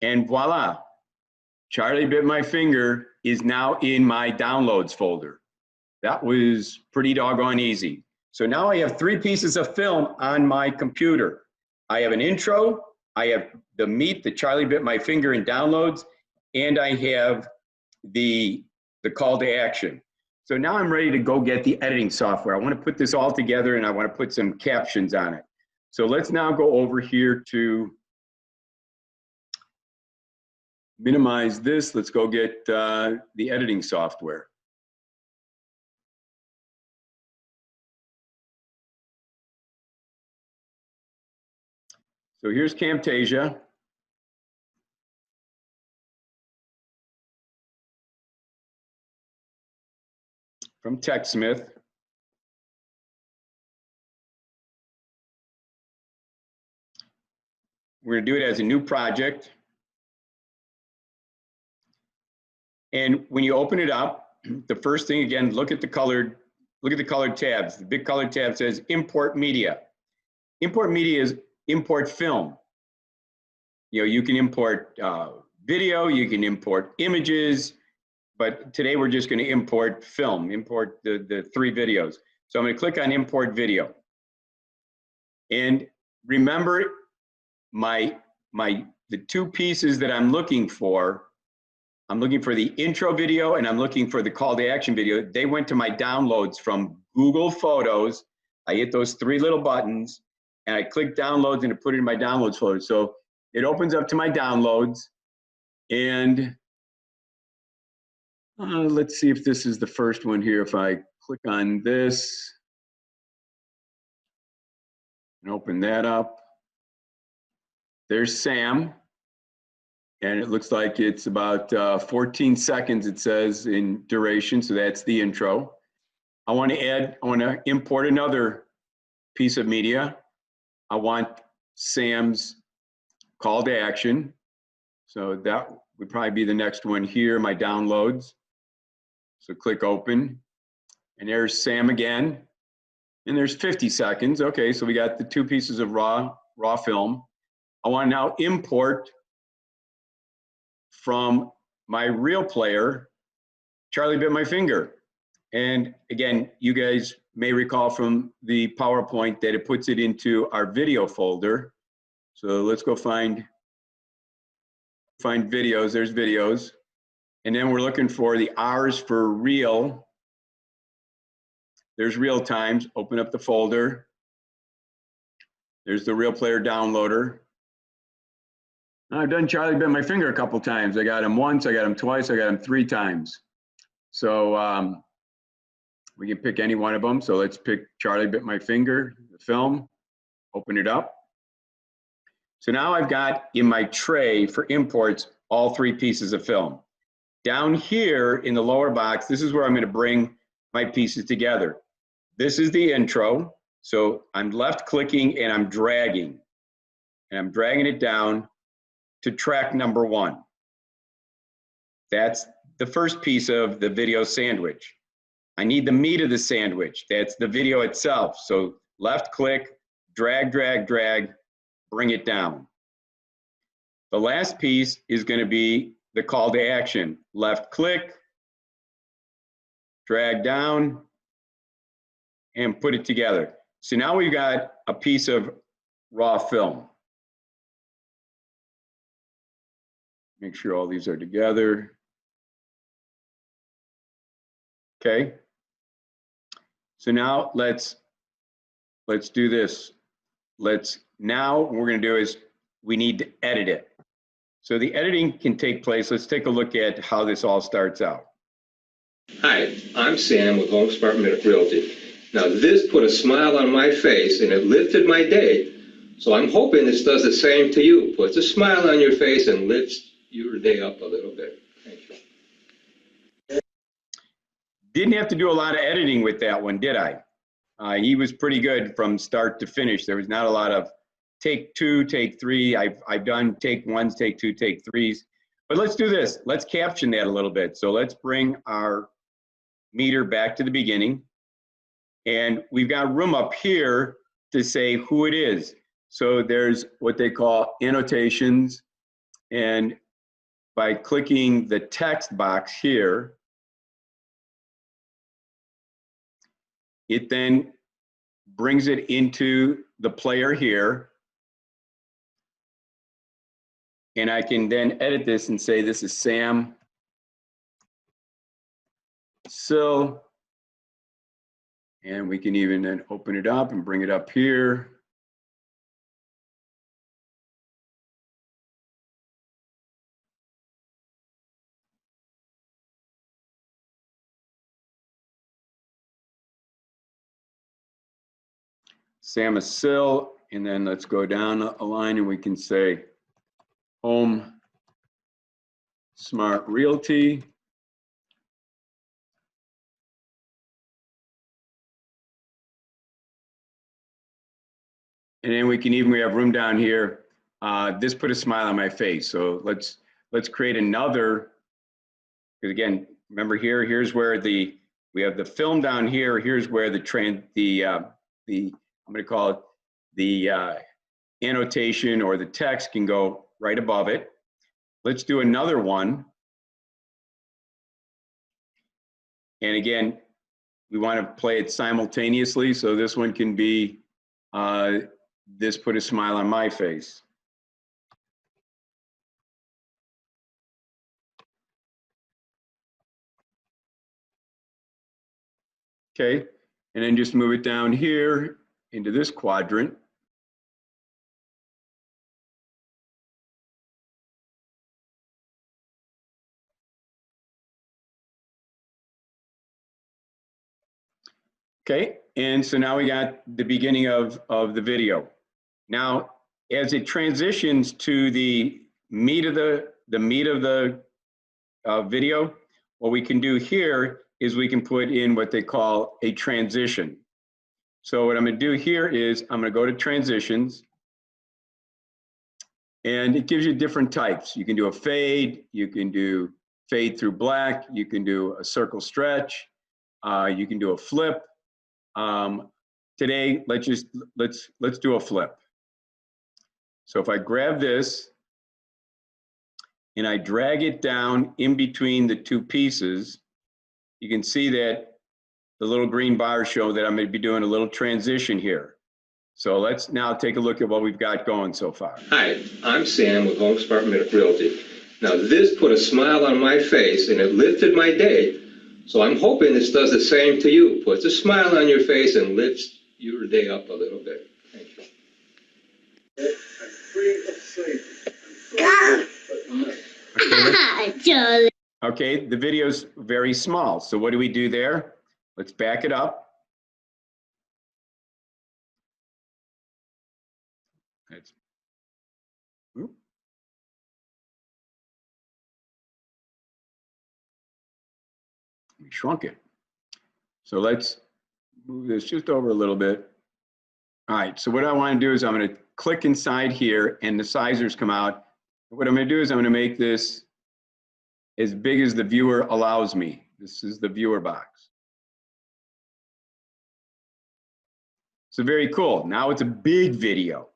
And voila, Charlie bit my finger is now in my downloads folder. That was pretty doggone easy. So now I have 3 pieces of film on my computer. I have an intro, I have the meat, the Charlie bit my finger in downloads, and I have the call to action. So now I'm ready to go get the editing software. I want to put this all together and I want to put some captions on it. So let's now go over here to minimize this. Let's go get the editing software. So here's Camtasia. From TechSmith. We're going to do it as a new project. And when you open it up, the first thing, again, look at the colored tabs. The big colored tab says import media. Import media is import film. You know, you can import video, you can import images, but today we're just going to import film, import the 3 videos. So I'm going to click on import video. And remember the 2 pieces that I'm looking for the intro video and I'm looking for the call to action video. They went to my downloads from Google Photos. I hit those 3 little buttons and I click downloads and I put it in my downloads folder. So it opens up to my downloads and let's see if this is the first one here. If I click on this and open that up, there's Sam. And it looks like it's about 14 seconds, it says, in duration. So that's the intro. I want to import another piece of media. I want Sam's call to action. So that would probably be the next one here, my downloads. So click open. And there's Sam again. And there's 50 seconds. Okay, so we got the 2 pieces of raw film. I want to now import from my Real Player, Charlie bit my finger. And again, you guys may recall from the PowerPoint that it puts it into our video folder. So let's go find videos. There's videos. And then we're looking for the R's for real. There's real times. Open up the folder. There's the Real Player downloader. I've done Charlie bit my finger a couple times. I got him once, I got him twice, I got him 3 times. So we can pick any one of them. So let's pick Charlie bit my finger, the film, open it up. So now I've got in my tray for imports all 3 pieces of film. Down here in the lower box, this is where I'm going to bring my pieces together. This is the intro. So I'm left clicking and I'm dragging. And I'm dragging it down to track number 1. That's the first piece of the video sandwich. I need the meat of the sandwich. That's the video itself. So left click, drag, drag, drag, bring it down. The last piece is going to be the call to action. Left click, drag down, and put it together. So now we've got a piece of raw film. Make sure all these are together. Okay. So now let's do this. Now what we're going to do is we need to edit it. So the editing can take place. Let's take a look at how this all starts out. Hi, I'm Sam with Home Smart Realty. Now this put a smile on my face and it lifted my day. So I'm hoping this does the same to you. Puts a smile on your face and lifts your day up a little bit. Thank you. Didn't have to do a lot of editing with that one, did I? He was pretty good from start to finish. There was not a lot of take two, take three. I've done take ones, take two, take threes. But let's do this. Let's caption that a little bit. So let's bring our meter back to the beginning. And we've got room up here to say who it is. So there's what they call annotations. And by clicking the text box here, it then brings it into the player here. And I can then edit this and say, this is Sam Sill. And we can even then open it up and bring it up here. Sam Sill, and then let's go down a line and we can say Home Smart Realty. And then we have room down here. This put a smile on my face. So let's create another, because again, remember here's where we have the film down here. Here's where I'm going to call it the annotation or the text can go right above it. Let's do another one. And again, we want to play it simultaneously. So this one can be, this put a smile on my face. Okay, and then just move it down here into this quadrant. Okay, and so now we got the beginning of the video. Now, as it transitions to the meat of the video, what we can do here is we can put in what they call a transition. So what I'm going to do here is I'm going to go to transitions, and it gives you different types. You can do a fade, you can do fade through black, you can do a circle stretch, you can do a flip. Today, let's do a flip. So if I grab this and I drag it down in between the two pieces, you can see that the little green bars show that I'm going to be doing a little transition here. So let's now take a look at what we've got going so far. Hi, I'm Sam with Home Smart Realty. Now this put a smile on my face and it lifted my day. So I'm hoping this does the same to you. Puts a smile on your face and lifts your day up a little bit. Thank you. Okay, the video's very small. So what do we do there? Let's back it up. We shrunk it. So let's move this just over a little bit. All right, so what I want to do is I'm going to click inside here and the sizers come out. What I'm going to do is I'm going to make this as big as the viewer allows me. This is the viewer box. So very cool. Now it's a big video.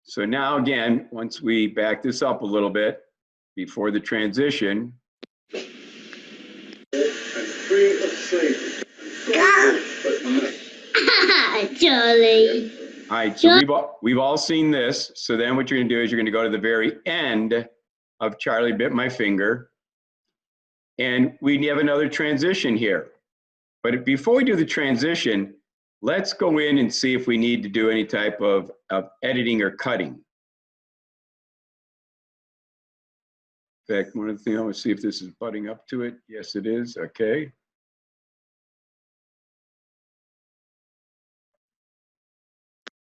So now again, once we back this up a little bit before the transition. Charlie. All right, so we've all seen this. So then what you're gonna do is you're gonna go to the very end of Charlie Bit My Finger. And we have another transition here. But before we do the transition, let's go in and see if we need to do any type of editing or cutting. In fact, one of the things I want to see if this is butting up to it. Yes, it is. Okay.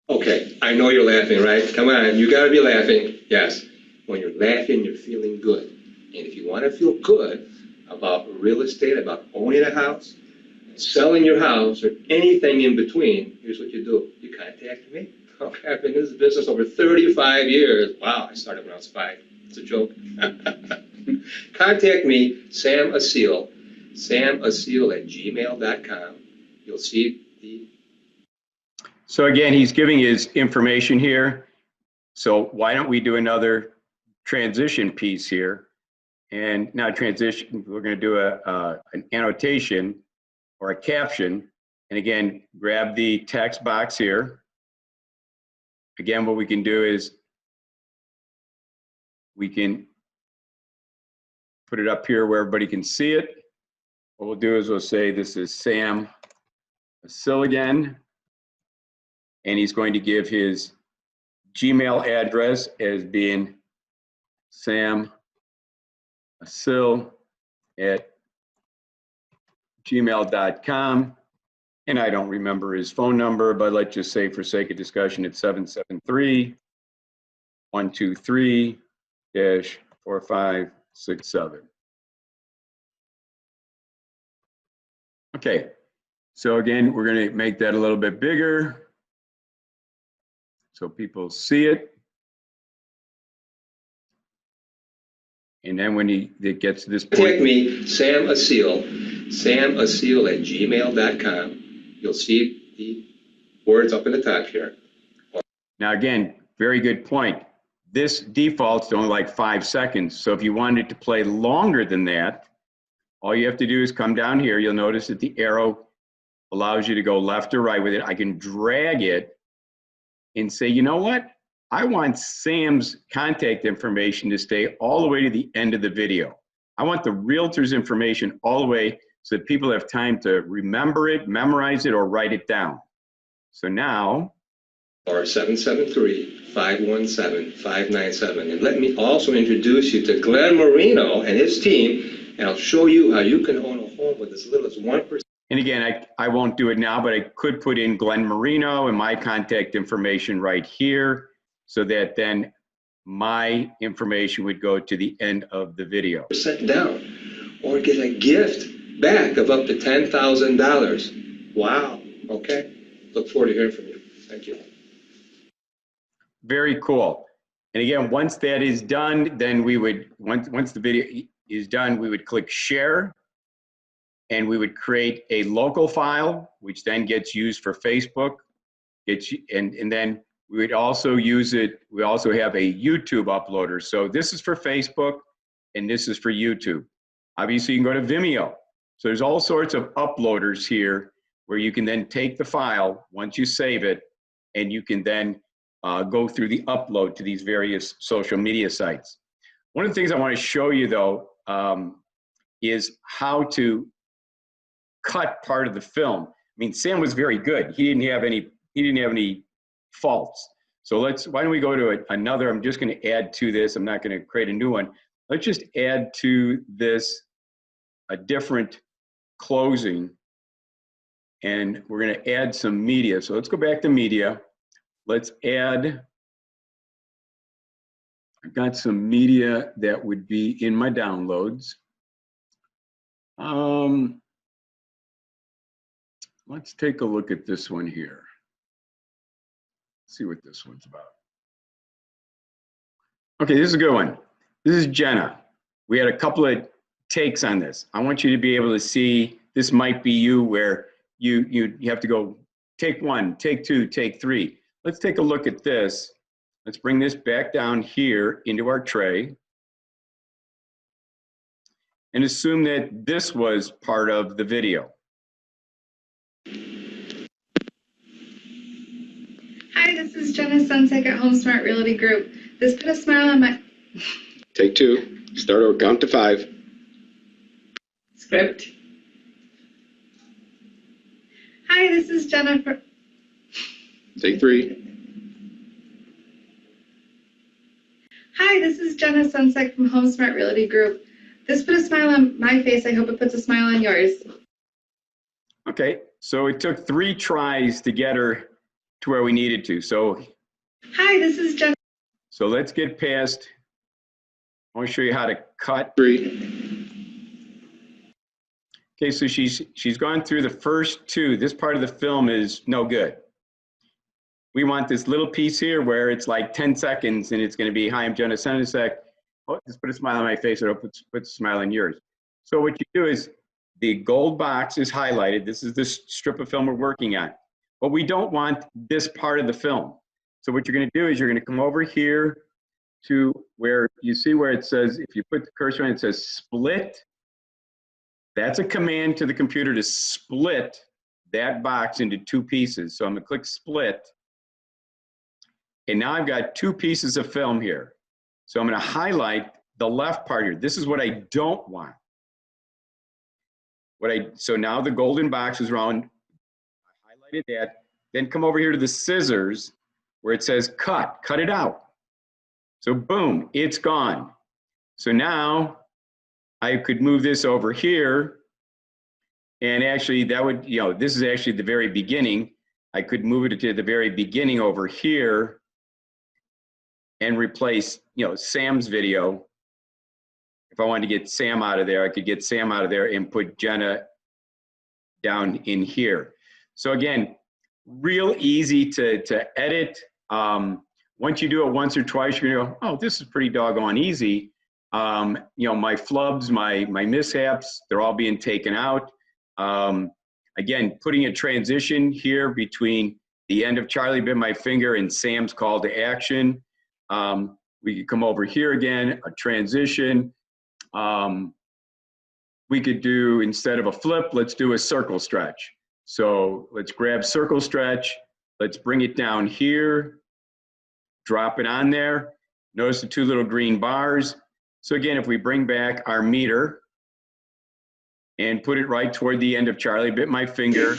Okay, I know you're laughing, right? Come on, you gotta be laughing. Yes, when you're laughing, you're feeling good. And if you wanna feel good about real estate, about owning a house, selling your house, or anything in between, here's what you do. You contact me. Okay, I've been in this business over 35 years. Wow, I started when I was 5. It's a joke. Contact me, Sam Aseel, samasil@gmail.com. You'll see the... So again, he's giving his information here. So why don't we do another transition piece here? And now transition, we're going to do an annotation or a caption. And again, grab the text box here. Again, what we can do is we can put it up here where everybody can see it. What we'll do is we'll say this is Sam Aseel again. And he's going to give his Gmail address as being samasil@gmail.com. And I don't remember his phone number, but let's just say for sake of discussion, it's 773-123-4567. Okay, so again, we're going to make that a little bit bigger so people see it. And then when it gets to this point. Contact me, Sam Aseel, samasil@gmail.com. You'll see the words up in the top here. Now again, very good point. This defaults to only like 5 seconds. So if you wanted to play longer than that, all you have to do is come down here. You'll notice that the arrow allows you to go left or right with it. I can drag it and say, you know what? I want Sam's contact information to stay all the way to the end of the video. I want the realtor's information all the way so that people have time to remember it, memorize it, or write it down. So now. Or 773-517-597. And let me also introduce you to Glen Marino and his team, and I'll show you how you can own a home with as little as 1%. And again, I won't do it now, but I could put in Glen Marino and my contact information right here so that then my information would go to the end of the video. % down, or get a gift back of up to $10,000. Wow, okay. Look forward to hearing from you. Thank you. Very cool. And again, once that is done, then we would, once the video is done, we would click share. And we would create a local file, which then gets used for Facebook. And then we would also use it, we also have a YouTube uploader. So this is for Facebook, and this is for YouTube. Obviously, you can go to Vimeo. So there's all sorts of uploaders here where you can then take the file once you save it, and you can then go through the upload to these various social media sites. One of the things I want to show you, though, is how to cut part of the film. I mean, Sam was very good. He didn't have any faults. So why don't we go to another, I'm just going to add to this. I'm not going to create a new one. Let's just add to this a different closing, and we're going to add some media. So let's go back to media. Let's add, I've got some media that would be in my downloads. Let's take a look at this one here. See what this one's about. Okay, this is a good one. This is Jenna. We had a couple of takes on this. I want you to be able to see, this might be you where you have to go take 1, take 2, take 3. Let's take a look at this. Let's bring this back down here into our tray. And assume that this was part of the video. Hi, this is Jenna Sunsec at Home Smart Realty Group. This put a smile on my Take two. Start or count to 5. script. Hi, this is Jennifer. Take 3. Hi, this is Jenna Sunsec from Home Smart Realty Group. This put a smile on my face. I hope it puts a smile on yours. Okay, so it took 3 tries to get her to where we needed to. So Hi, this is Jenna. So let's get past, I want to show you how to cut. 3. Okay, so she's gone through the first 2. This part of the film is no good. We want this little piece here where it's like 10 seconds and it's going to be, hi, I'm Jenna Sunsec. Oh, just put a smile on my face, or put a smile on yours. So what you do is the gold box is highlighted. This is the strip of film we're working on. But we don't want this part of the film. So what you're going to do is you're going to come over here to where you see where it says, if you put the cursor on, it says split. That's a command to the computer to split that box into 2 pieces. So I'm going to click split. And now I've got 2 pieces of film here. So I'm going to highlight the left part here. This is what I don't want. So now the golden box is round. I highlighted that. Then come over here to the scissors where it says cut it out. So boom, it's gone. So now I could move this over here, and actually that would, this is actually the very beginning. I could move it to the very beginning over here and replace, Sam's video. If I wanted to get Sam out of there, I could get Sam out of there and put Jenna down in here. So again, real easy to edit. Once you do it once or twice, you're gonna go, oh, this is pretty doggone easy. My flubs, my mishaps, they're all being taken out. Again, putting a transition here between the end of Charlie Bit My Finger and Sam's call to action. We could come over here again, a transition. We could do, instead of a flip, let's do a circle stretch. So let's grab circle stretch. Let's bring it down here, drop it on there. Notice the 2 little green bars. So again, if we bring back our meter and put it right toward the end of Charlie Bit My Finger.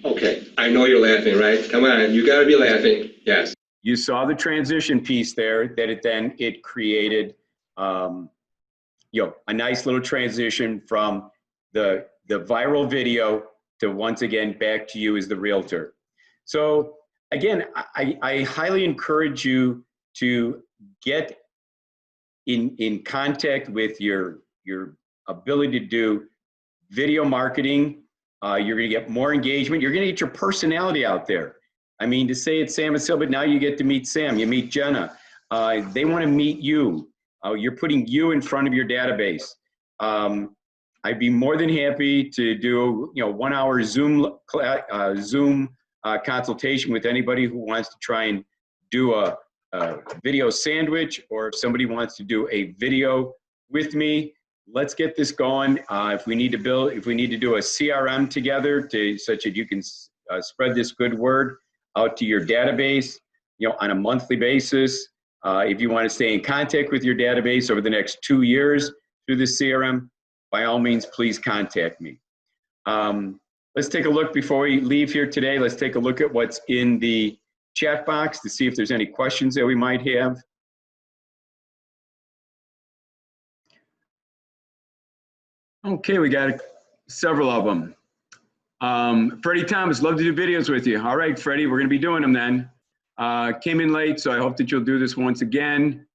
Okay, I know you're laughing, right? Come on, you gotta be laughing. Yes. You saw the transition piece there that it created, a nice little transition from the viral video to, once again, back to you as the realtor. So again, I highly encourage you to get in contact with your ability to do video marketing. You're going to get more engagement. You're going to get your personality out there. I mean, to say it's Sam and Sil, but now you get to meet Sam, you meet Jenna. They want to meet you. You're putting you in front of your database. I'd be more than happy to do 1-hour Zoom consultation with anybody who wants to try and do a video sandwich, or if somebody wants to do a video with me. Let's get this going. If we need to do a CRM together such that you can spread this good word out to your database, on a monthly basis. If you want to stay in contact with your database over the next 2 years through the CRM, by all means, please contact me. Let's take a look before we leave here today. Let's take a look at what's in the chat box to see if there's any questions that we might have. Okay, we got several of them. Freddie Thomas, love to do videos with you. All right, Freddie, we're going to be doing them then. Came in late, so I hope that you'll do this once again.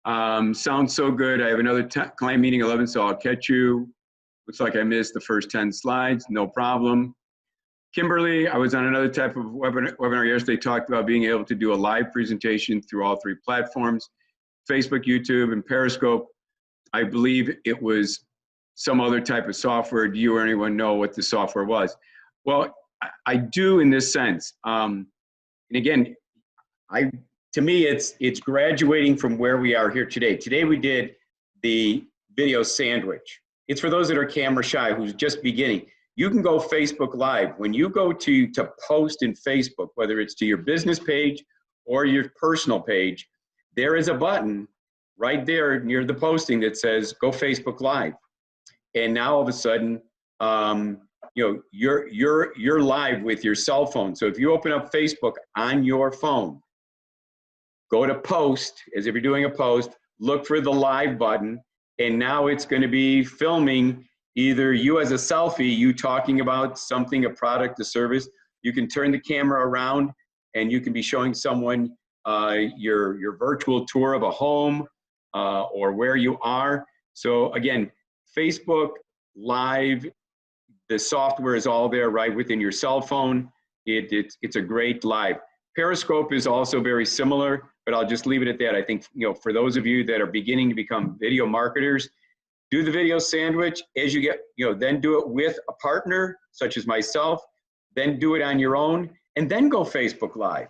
Sounds so good. I have another client meeting 11, so I'll catch you. Looks like I missed the first 10 slides. No problem. Kimberly, I was on another type of webinar yesterday, talked about being able to do a live presentation through all 3 platforms, Facebook, YouTube, and Periscope. I believe it was some other type of software. Do you or anyone know what the software was? Well, I do in this sense. And again, to me, it's graduating from where we are here today. Today we did the video sandwich. It's for those that are camera shy, who's just beginning. you can go Facebook Live. When you go to post in Facebook, whether it's to your business page or your personal page, there is a button right there near the posting that says go Facebook Live. And now all of a sudden, you know, you're live with your cell phone. So if you open up Facebook on your phone, go to post, as if you're doing a post, look for the live button, and now it's going to be filming either you as a selfie, you talking about something, a product, a service. You can turn the camera around and you can be showing someone your virtual tour of a home or where you are. So again, Facebook Live, the software is all there right within your cell phone. It's a great live. Periscope is also very similar, but I'll just leave it at that. I think, you know, for those of you that are beginning to become video marketers, do the video sandwich as you get, you know, then do it with a partner such as myself, then do it on your own, and then go Facebook Live.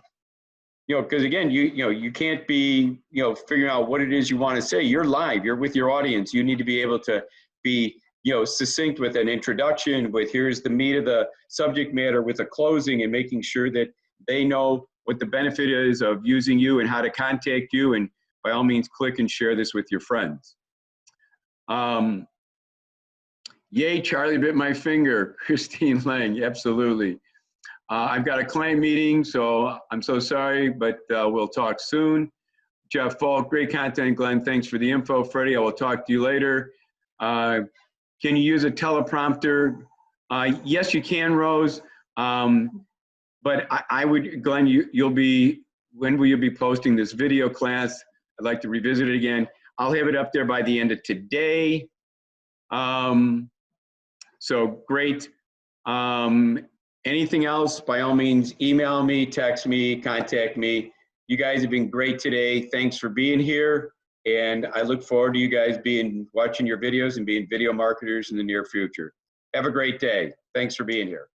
You know, because again, you can't be, you know, figuring out what it is you want to say. You're live, you're with your audience. You need to be able to be, you know, succinct with an introduction, with here's the meat of the subject matter, with a closing, and making sure that they know what the benefit is of using you and how to contact you. And by all means, click and share this with your friends. Yay, Charlie bit my finger. Christine Lang, absolutely. I've got a client meeting, so I'm so sorry, but we'll talk soon. Jeff Falk, great content, Glenn. Thanks for the info. Freddie, I will talk to you later. Can you use a teleprompter? Yes, you can, Rose. But I would, Glenn, when will you be posting this video class? I'd like to revisit it again. I'll have it up there by the end of today. So great. Anything else, by all means, email me, text me, contact me. You guys have been great today. Thanks for being here. And I look forward to you guys watching your videos and being video marketers in the near future. Have a great day. Thanks for being here.